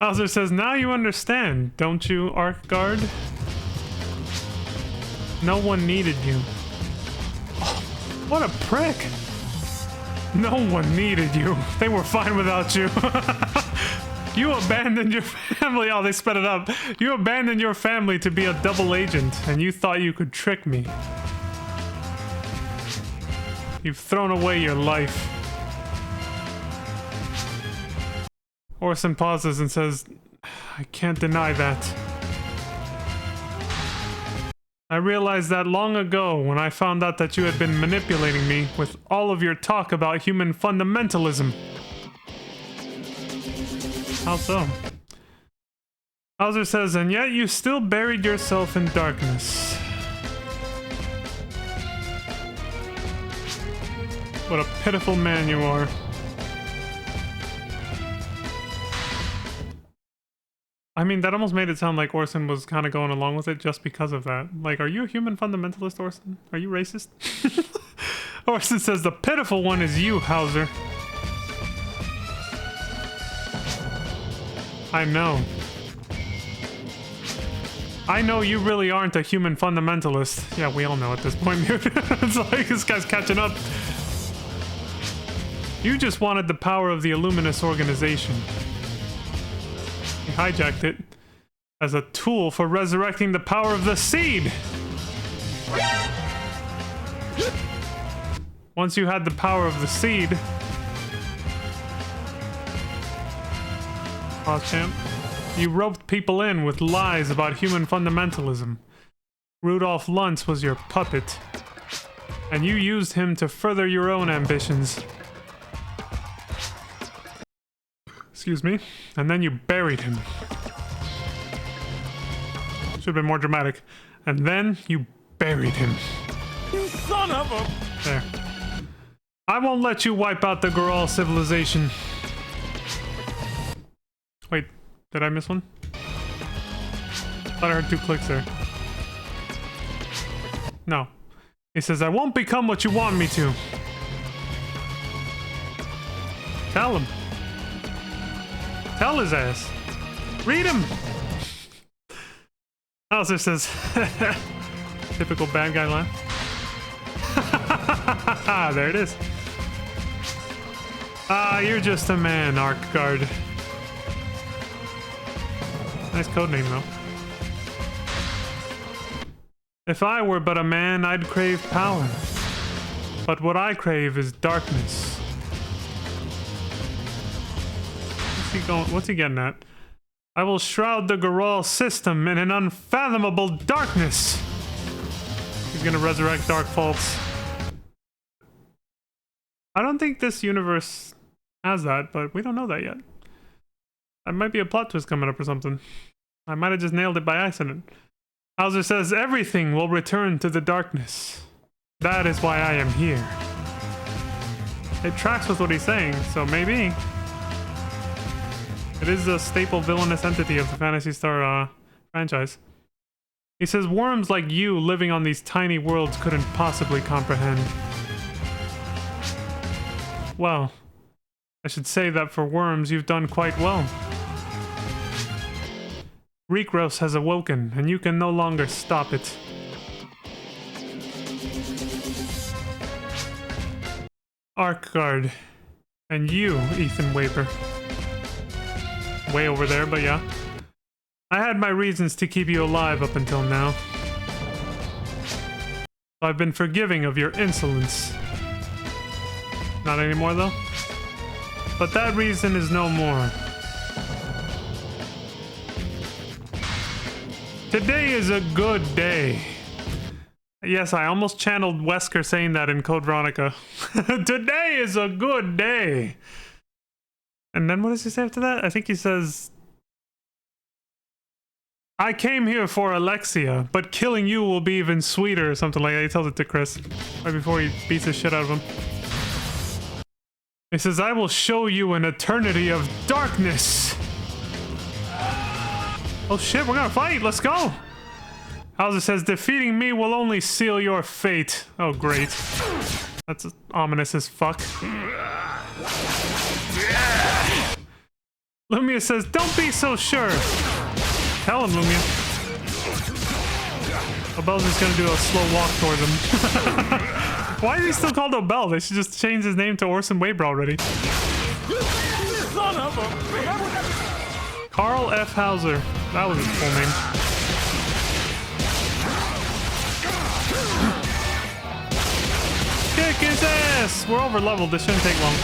Hauser says, now you understand, don't you, Arc Guard? No one needed you. Oh, what a prick. No one needed you. They were fine without you. You abandoned your family. Oh, they sped it up. You abandoned your family to be a double agent, and you thought you could trick me. You've thrown away your life. Orson pauses and says, I can't deny that. I realized that long ago when I found out that you had been manipulating me with all of your talk about human fundamentalism. How so? Hauser says, and yet you still buried yourself in darkness. What a pitiful man you are. I mean, that almost made it sound like Orson was kind of going along with it just because of that. Like, are you a human fundamentalist, Orson? Are you racist? Orson says, the pitiful one is you, Hauser. I know. I know you really aren't a human fundamentalist. Yeah, we all know at this point, dude. It's like this guy's catching up. You just wanted the power of the Illuminus organization. He hijacked it as a tool for resurrecting the power of the seed. Once you had the power of the seed, pause champ, you roped people in with lies about human fundamentalism. Rudolph Luntz was your puppet, and you used him to further your own ambitions. Excuse me. And then you buried him. Should have been more dramatic. And then you buried him. You son of a... There. I won't let you wipe out the Goral civilization. Wait, did I miss one? Thought I heard 2 clicks there. No. He says, I won't become what you want me to. Tell him. Tell his ass. Read him. Hauser says, typical bad guy line. There it is. Ah, you're just a man, Arcguard. Nice codename, though. If I were but a man, I'd crave power. But what I crave is darkness. What's he getting at? I will shroud the Goral system in an unfathomable darkness. He's gonna resurrect Dark Faults. I don't think this universe has that, but we don't know that yet. That might be a plot twist coming up or something. I might have just nailed it by accident. Hauser says everything will return to the darkness. That is why I am here. It tracks with what he's saying, so maybe. It is a staple villainous entity of the Phantasy Star franchise. He says worms like you living on these tiny worlds couldn't possibly comprehend. Well, I should say that for worms you've done quite well. Rekros has awoken, and you can no longer stop it. Arcguard. And you, Ethan Waper. Way over there, but yeah. I had my reasons to keep you alive up until now. I've been forgiving of your insolence. Not anymore, though? But that reason is no more. Today is a good day. Yes, I almost channeled Wesker saying that in Code Veronica. Today is a good day. And then what does he say after that? I think he says, I came here for Alexia, but killing you will be even sweeter, or something like that. He tells it to Chris right before he beats the shit out of him. He says, I will show you an eternity of darkness. Oh shit, we're gonna fight. Let's go. Hauser says, defeating me will only seal your fate. Oh, great. That's ominous as fuck. Lumia says, don't be so sure. Tell him, Lumia. Obel's just gonna do a slow walk towards him. Why is he still called Obel? They should just change his name to Orson Waber already. Son of a... Carl F. Hauser. That was his full name. Kick his ass! We're over leveled. This shouldn't take long.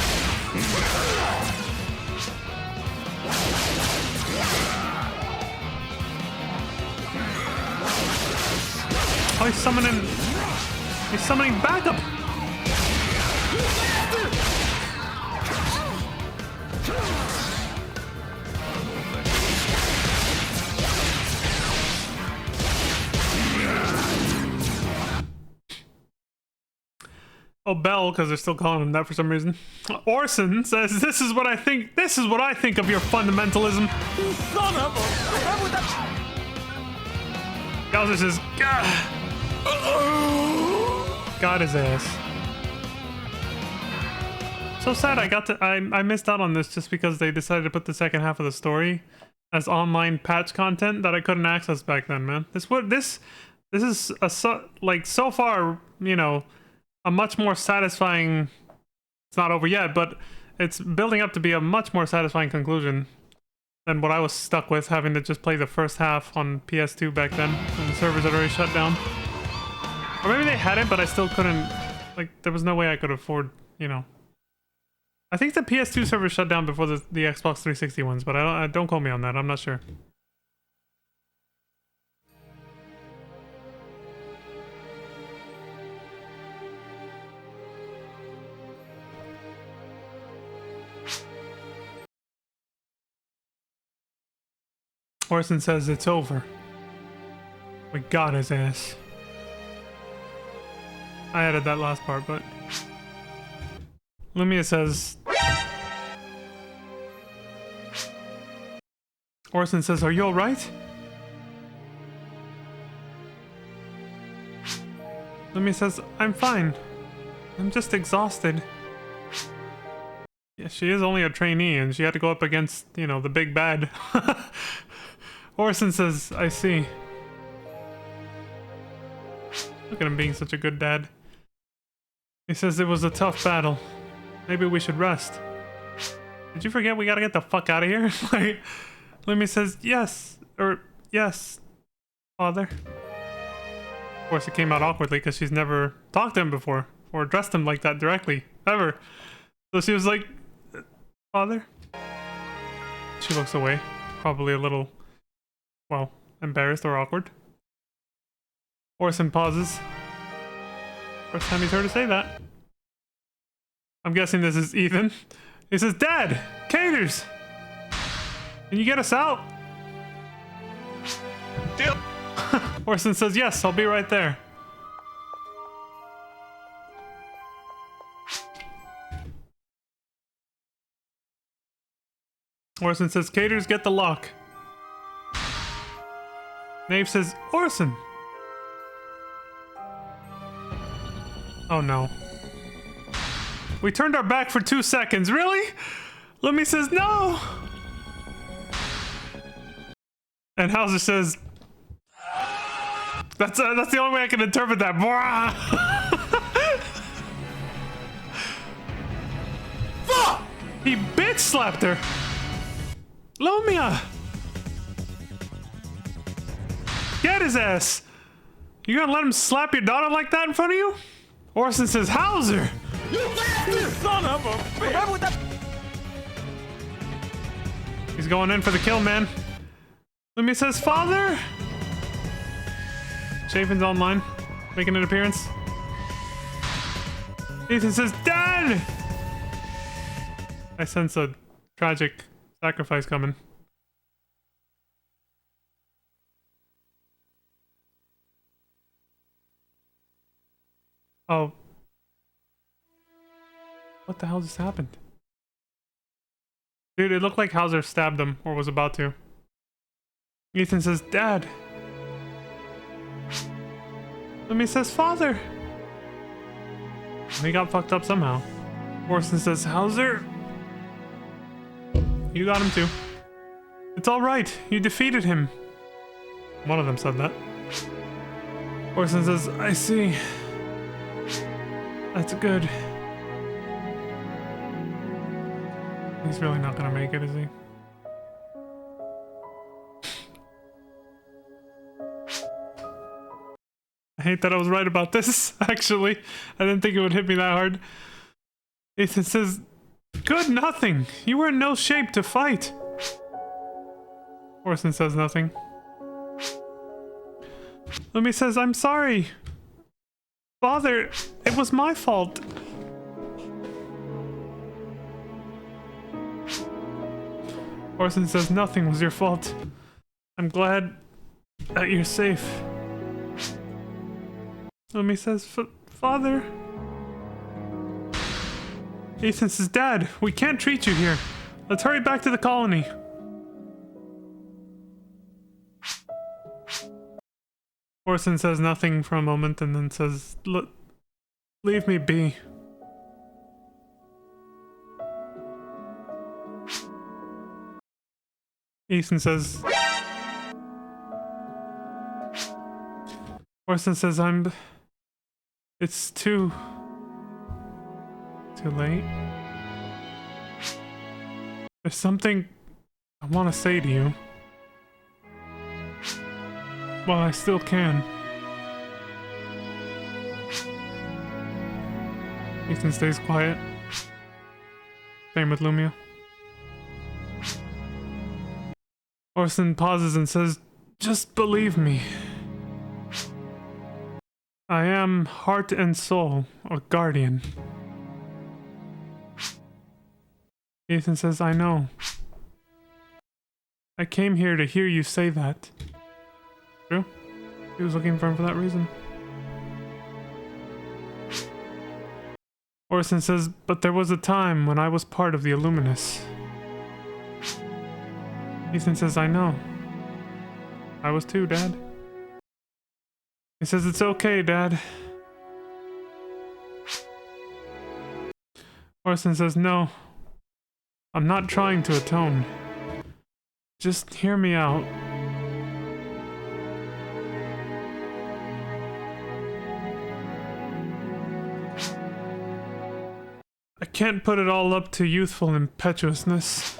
he's summoning... He's summoning backup! Oh, Bell, because they're still calling him that for some reason. Orson says, "This is what I think. This is what I think of your fundamentalism." Son of a... Bowser says, "God, got his ass." So sad. I missed out on this just because they decided to put the second half of the story as online patch content that I couldn't access back then, man. This is so far, you know, a much more satisfying, it's not over yet, but it's building up to be a much more satisfying conclusion than what I was stuck with, having to just play the first half on PS2 back then, when the servers had already shut down. Or maybe they hadn't, but I still couldn't, like, there was no way I could afford, you know. I think the PS2 servers shut down before the Xbox 360 ones, but don't quote me on that, I'm not sure. Orson says it's over. We got his ass. I added that last part, but... Lumia says... Orson says, "Are you alright?" Lumia says, "I'm fine. I'm just exhausted." Yeah, she is only a trainee, and she had to go up against, you know, the big bad. Orson says, "I see." Look at him being such a good dad. He says, "It was a tough battle. Maybe we should rest." Did you forget we gotta get the fuck out of here? Like, Lumia says, "Yes," or "Yes, father." Of course, it came out awkwardly because she's never talked to him before or addressed him like that directly, ever. So she was like, "Father?" She looks away, probably a little, well, embarrassed or awkward. Orson pauses. First time he's heard her say that. I'm guessing this is Ethan. He says, "Dad! Caters! Can you get us out?" Deal. Orson says, "Yes, I'll be right there." Orson says, "Caters, get the lock." Nave says, "Orson!" Oh no. We turned our back for 2 seconds, really? Lumia says, "No!" And Hauser says, that's the only way I can interpret that. Fuck! He bitch slapped her. Lumia! Get his ass! You gonna let him slap your daughter like that in front of you? Orson says, "Hauser!" You son of a bitch! He's going in for the kill, man. Lumia says, "Father!" Chafin's online, making an appearance. Ethan says, "Dad!" I sense a tragic sacrifice coming. Oh. What the hell just happened? Dude, it looked like Hauser stabbed him, or was about to. Ethan says, "Dad." Lumia says, "Father." He got fucked up somehow. Orson says, "Hauser." You got him too. It's alright, you defeated him. One of them said that. Orson says, "I see. That's good." He's really not gonna make it, is he? I hate that I was right about this, actually. I didn't think it would hit me that hard. Ethan says, "Good nothing. You were in no shape to fight." Orson says nothing. Lumia says, "I'm sorry. Father, it was my fault. Orson says nothing was your fault. I'm glad that you're safe. Lumi says, Father. Ethan says, Dad, we can't treat you here. Let's hurry back to the colony. Orson says nothing for a moment and then says, leave me be. Ethan says... Orson says, it's too late. There's something I want to say to you. Well, I still can. Ethan stays quiet. Same with Lumia. Orson pauses and says, just believe me. I am heart and soul a guardian. Ethan says, I know. I came here to hear you say that. True? He was looking for him for that reason. Orson says, but there was a time when I was part of the Illuminus. Ethan says, I know. I was too, Dad. He says, it's okay, Dad. Orson says, no. I'm not trying to atone. Just hear me out. I can't put it all up to youthful impetuousness.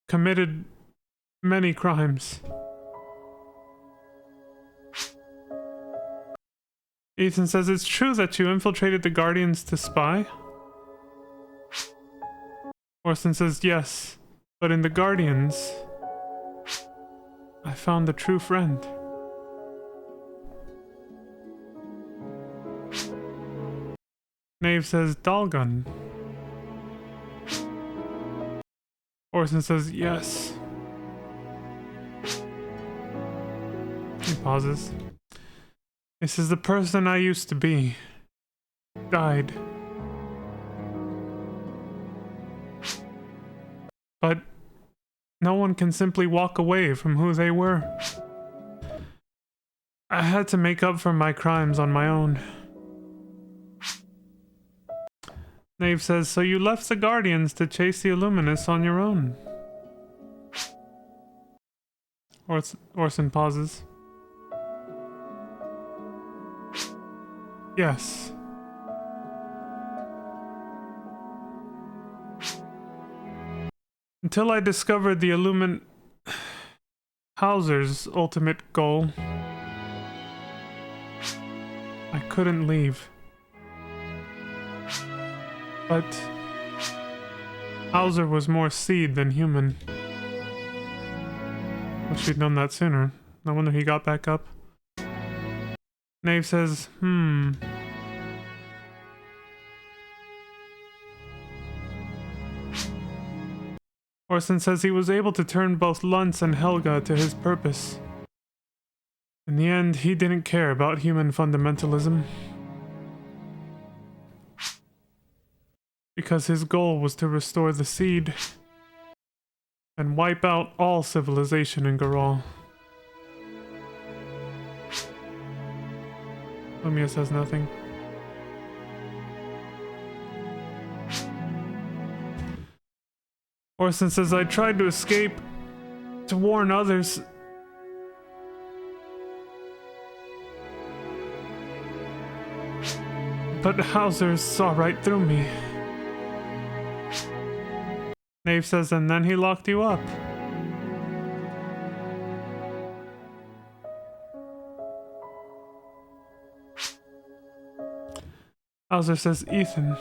Committed many crimes. Ethan says, it's true that you infiltrated the Guardians to spy? Orson says, yes, but in the Guardians, I found the true friend. Knave says, Dalgun. Orson says, yes. He pauses. He says, the person I used to be died. But no one can simply walk away from who they were. I had to make up for my crimes on my own. Knave says, so you left the Guardians to chase the Illuminus on your own. Orson pauses. Yes. Until I discovered the Hauser's ultimate goal, I couldn't leave. But Hauser was more seed than human. Wish he'd known that sooner. No wonder he got back up. Knave says, Orson says he was able to turn both Luntz and Helga to his purpose. In the end, he didn't care about human fundamentalism. Because his goal was to restore the seed and wipe out all civilization in Garal. Lumia says nothing. Orson says, I tried to escape, to warn others. But Hauser saw right through me. Knave says, and then he locked you up. Hauser says, Ethan.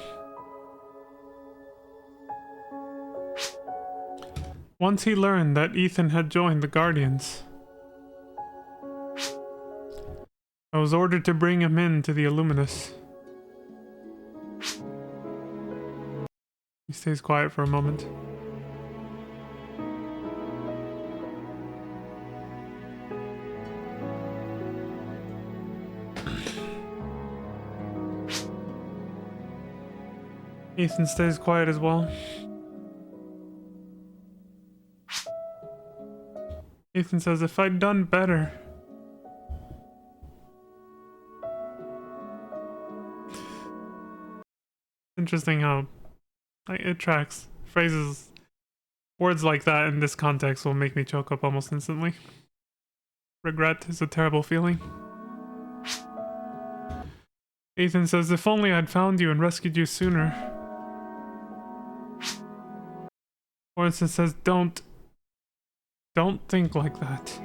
Once he learned that Ethan had joined the Guardians, it was ordered to bring him in to the Illuminus. He stays quiet for a moment. Ethan stays quiet as well. Ethan says, if I'd done better. Interesting how it tracks. Phrases, words like that in this context will make me choke up almost instantly. Regret is a terrible feeling. Ethan says, if only I'd found you and rescued you sooner. Orson says, don't think like that.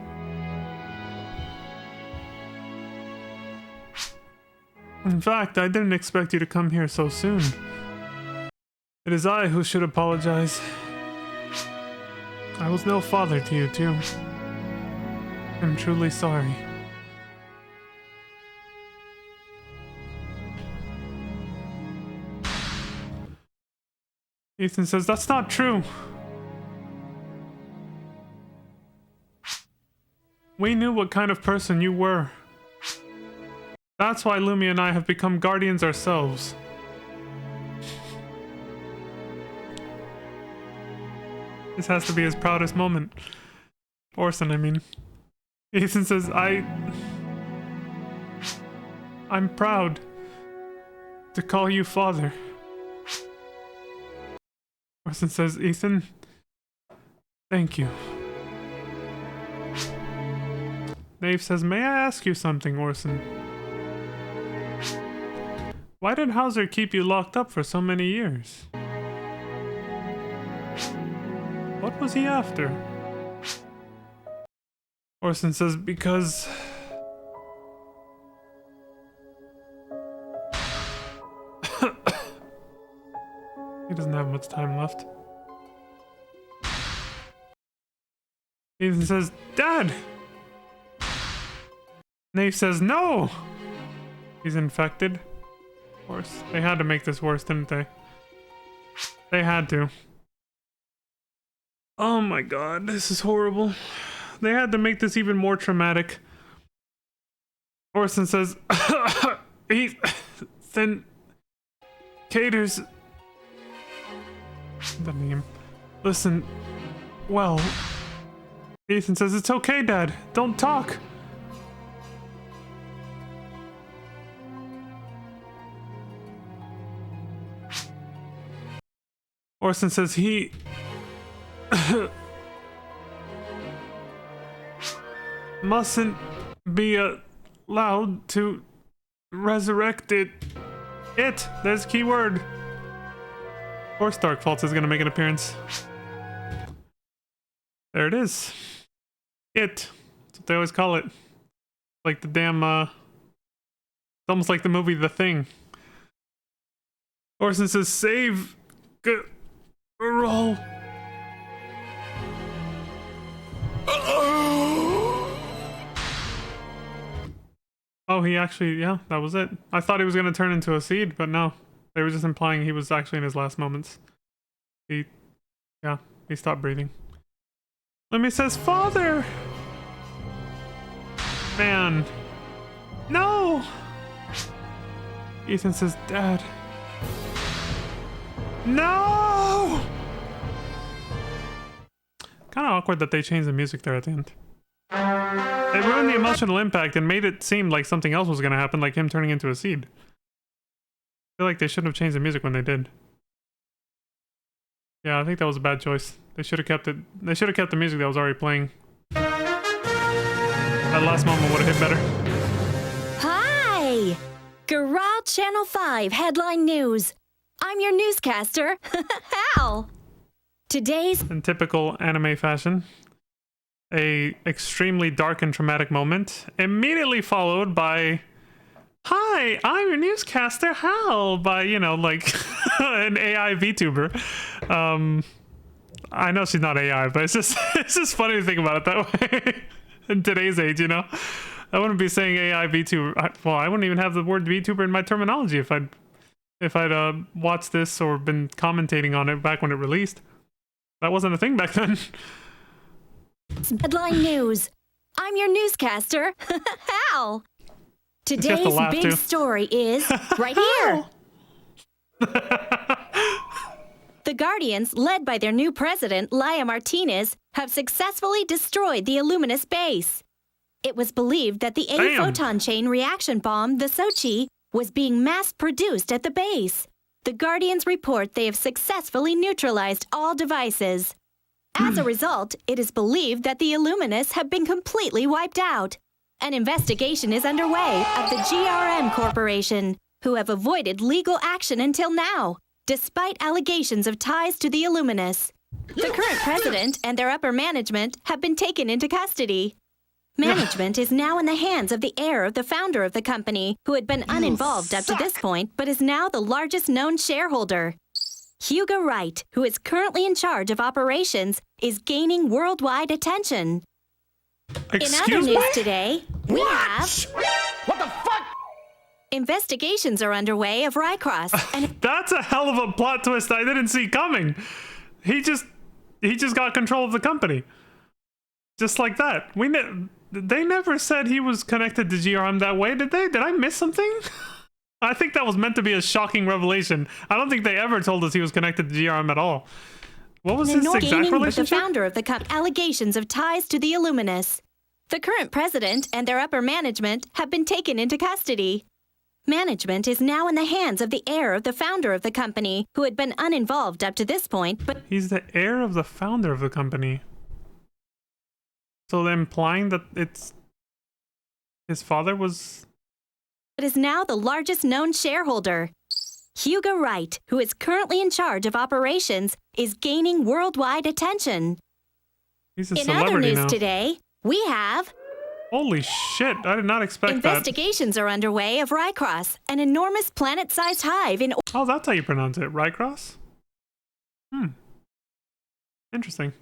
In fact, I didn't expect you to come here so soon. It is I who should apologize. I was no father to you, too. I'm truly sorry. Ethan says, that's not true. We knew what kind of person you were. That's why Lumi and I have become guardians ourselves. This has to be his proudest moment. Orson, I mean. Ethan says, I'm proud to call you father. Orson says, Ethan, thank you. Nave says, may I ask you something, Orson? Why did Hauser keep you locked up for so many years? What was he after? Orson says, because... he doesn't have much time left. Ethan says, Dad! Nave says, no! He's infected. Of course. They had to make this worse, didn't they? They had to. Oh my god, this is horrible. They had to make this even more traumatic. Orson says, Ethan caters the name. Listen, well, Ethan says, it's okay, Dad. Don't talk. Orson says he mustn't be allowed to resurrect it. There's a key word. Of course Dark Faults is gonna make an appearance. There it is. That's what they always call it. Like the damn, it's almost like the movie The Thing. Orson says, save... roll. Oh, he actually, yeah, that was it. I thought he was gonna turn into a seed, but no. They were just implying he was actually in his last moments. He stopped breathing. Lumi says, Father! Man. No! Ethan says, Dad. No! Kind of awkward that they changed the music there at the end. They ruined the emotional impact and made it seem like something else was going to happen, like him turning into a seed. I feel like they shouldn't have changed the music when they did. Yeah, I think that was a bad choice. They should have kept it. They should have kept the music that was already playing. That last moment would have hit better. Hi! Garage Channel 5 Headline News. I'm your newscaster, Hal. Today's... In typical anime fashion, a extremely dark and traumatic moment, immediately followed by, hi, I'm your newscaster, Hal, by, you know, like, an AI VTuber. I know she's not AI, but it's just funny to think about it that way in today's age, you know? I wouldn't be saying AI VTuber. Well, I wouldn't even have the word VTuber in my terminology if I'd watched this or been commentating on it back when it released. That wasn't a thing back then. Headline news. I'm your newscaster, Hal. Today's laugh, big too. story is right here. The Guardians, led by their new president, Laia Martinez, have successfully destroyed the Illuminus base. It was believed that the Damn. A-photon chain reaction bomb, the Sochi, was being mass-produced at the base. The Guardians report they have successfully neutralized all devices. As a result, it is believed that the Illuminus have been completely wiped out. An investigation is underway of the GRM Corporation, who have avoided legal action until now, despite allegations of ties to the Illuminus. The current president and their upper management have been taken into custody. Management is now in the hands of the heir of the founder of the company, who had been uninvolved up to this point, but is now the largest known shareholder. Hugo Wright, who is currently in charge of operations, is gaining worldwide attention. In other news today, we have... What the fuck? Investigations are underway of Rycross, and That's a hell of a plot twist I didn't see coming. He just got control of the company. Just like that. They never said he was connected to GRM that way, did they? Did I miss something? I think that was meant to be a shocking revelation. I don't think they ever told us he was connected to GRM at all. What was his exact gaining with the relationship? founder of the company allegations of ties to the Illuminus. The current president and their upper management have been taken into custody. Management is now in the hands of the heir of the founder of the company, who had been uninvolved up to this point, but He's the heir of the founder of the company. So they're implying that it's his father was... is now the largest known shareholder. Hugo Wright, who is currently in charge of operations, is gaining worldwide attention. He's a In other celebrity news now. today, we have... Holy shit, I did not expect that. Investigations are underway of Rycross, an enormous planet-sized hive in... Oh, that's how you pronounce it. Rycross? Interesting.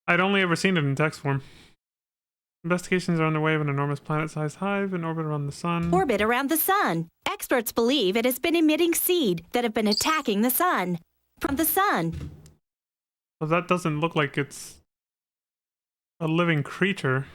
I'd only ever seen it in text form. Investigations are underway of an enormous planet-sized hive in orbit around the sun. orbit around the sun. Experts believe it has been emitting seed that have been attacking the sun. From the sun. So that doesn't look like it's a living creature.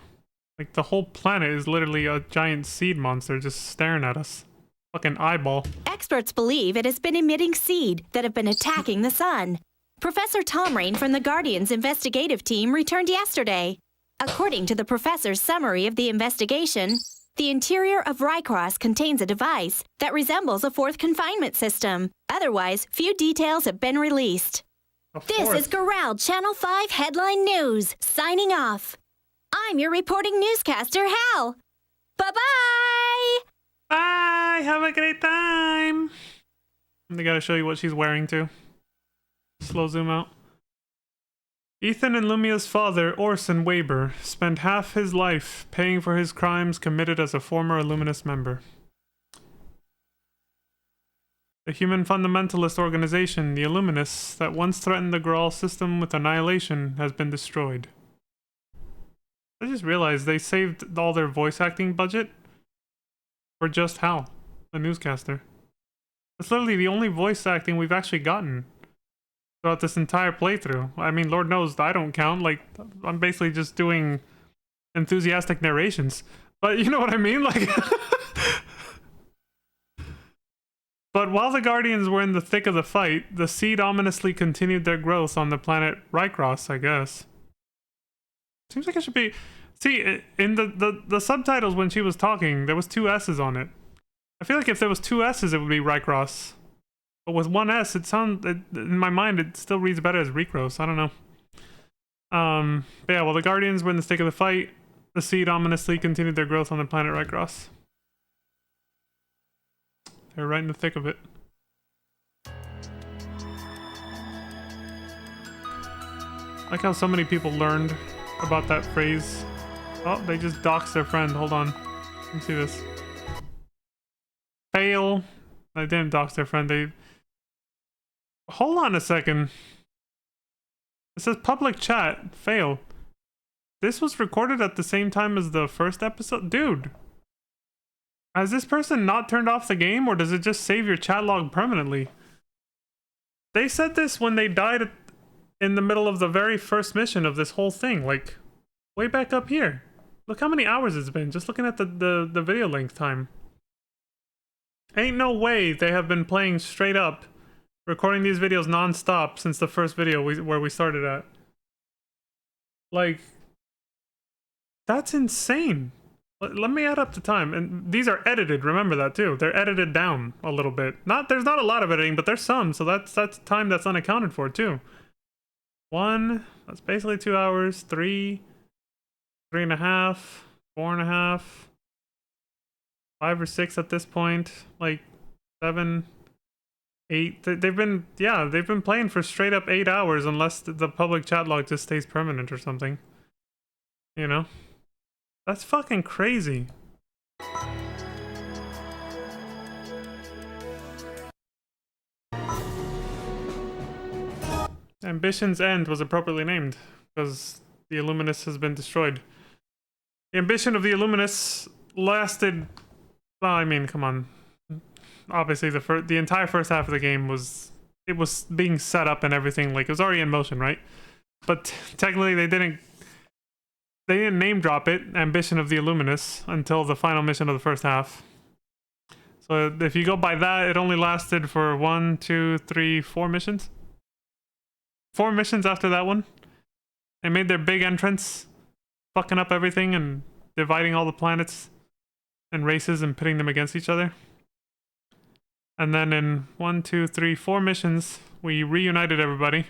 Like, the whole planet is literally a giant seed monster just staring at us. Fucking eyeball. Experts believe it has been emitting seed that have been attacking the sun. Professor Tom Rain from the Guardian's investigative team returned yesterday. According to the professor's summary of the investigation, the interior of Rycross contains a device that resembles a fourth confinement system. Otherwise, few details have been released. This is Gerald, Channel 5 Headline News, signing off. I'm your reporting newscaster, Hal. Bye-bye! Bye! Have a great time! They gotta show you what she's wearing, too. Slow zoom out. Ethan and Lumia's father, Orson Weber, spent half his life paying for his crimes committed as a former Illuminus member. The human fundamentalist organization, the Illuminus, that once threatened the Graal system with annihilation, has been destroyed. I just realized they saved all their voice acting budget for just Hal, the newscaster. That's literally the only voice acting we've actually gotten throughout this entire playthrough. I mean, Lord knows I don't count. Like, I'm basically just doing enthusiastic narrations. But you know what I mean? Like, but while the Guardians were in the thick of the fight, the seed ominously continued their growth on the planet Rycross, I guess. Seems like it should be... See, in the subtitles when she was talking, there was 2 S's on it. I feel like if there was 2 S's, it would be Rycross. But with 1 S, in my mind, it still reads better as Recross. I don't know. But yeah, while the Guardians were in the thick of the fight, the seed ominously continued their growth on the planet Rycross. They're right in the thick of it. I like how so many people learned about that phrase. Oh, they just doxed their friend. Hold on. Let me see this. Fail. They didn't dox their friend. They... Hold on a second. It says public chat. Fail. This was recorded at the same time as the first episode? Dude! Has this person not turned off the game, or does it just save your chat log permanently? They said this when they died in the middle of the very first mission of this whole thing, like, way back up here. Look how many hours it's been, just looking at the video length time. Ain't no way they have been playing straight up, recording these videos non-stop since the first video where we started at. Like, that's insane. Let me add up the time. And these are edited, remember that too. They're edited down a little bit. There's not a lot of editing, but there's some, so that's time that's unaccounted for too. 1, that's basically 2 hours, 3, 3.5, 4.5, 5 or 6 at this point, like 7, 8. They've been playing for straight up 8 hours unless the public chat log just stays permanent or something. You know? That's fucking crazy. Ambition's End was appropriately named because the Illuminus has been destroyed. The ambition of the Illuminus lasted, well, I mean, come on. Obviously the entire first half of the game was being set up and everything, like it was already in motion, right? But technically they didn't name drop it, Ambition of the Illuminus, until the final mission of the first half. So if you go by that, it only lasted for 1, 2, 3, 4 missions. 4 missions after that one. They made their big entrance, fucking up everything and dividing all the planets and races and pitting them against each other. And then in 1, 2, 3, 4 missions, we reunited everybody.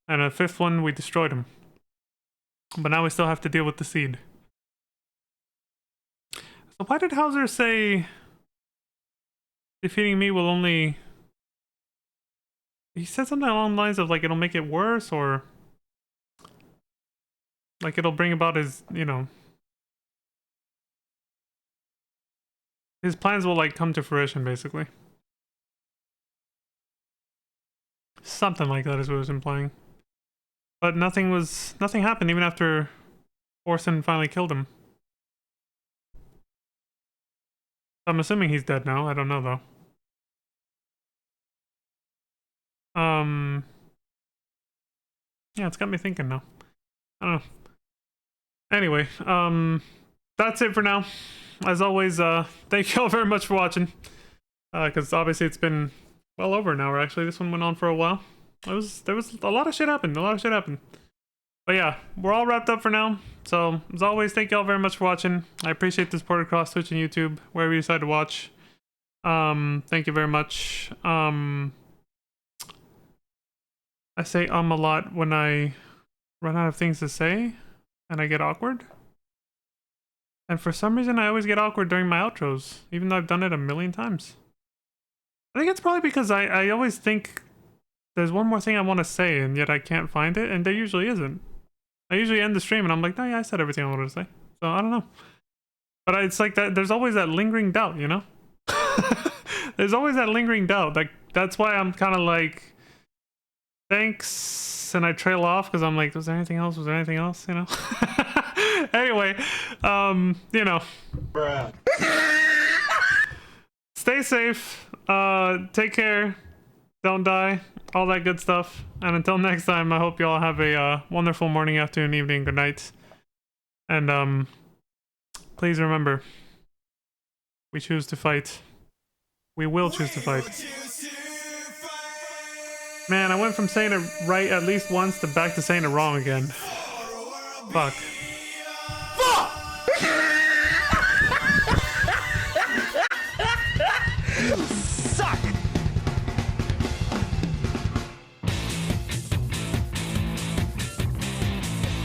And a 5th one, we destroyed them. But now we still have to deal with the seed. So why did Hauser say defeating me will only... He said something along the lines of like it'll make it worse, or like it'll bring about his, you know, his plans will like come to fruition basically. Something like that is what it was implying. But nothing happened even after Orson finally killed him. I'm assuming he's dead now. I don't know though. Yeah, it's got me thinking now. I don't know. Anyway, that's it for now. As always, thank you all very much for watching. Because obviously it's been well over an hour actually. This one went on for a while. There was a lot of shit happened. But yeah, we're all wrapped up for now. So as always, thank you all very much for watching. I appreciate the support across Twitch and YouTube, wherever you decide to watch. Thank you very much. I say a lot when I run out of things to say and I get awkward. And for some reason I always get awkward during my outros, even though I've done it a million times. I think it's probably because I always think there's one more thing I want to say and yet I can't find it, and there usually isn't. I usually end the stream and I'm like, no, yeah, I said everything I wanted to say. So I don't know. But it's like that, there's always that lingering doubt, you know? There's always that lingering doubt. Like, that's why I'm kind of like, thanks, and I trail off because I'm like, was there anything else? You know? Anyway, you know. Bruh. Stay safe, take care, don't die, all that good stuff. And until next time, I hope you all have a wonderful morning, afternoon, evening, good night. And please remember, we choose to fight. We will choose to fight. Man, I went from saying it right at least once to back to saying it wrong again. Fuck. You suck!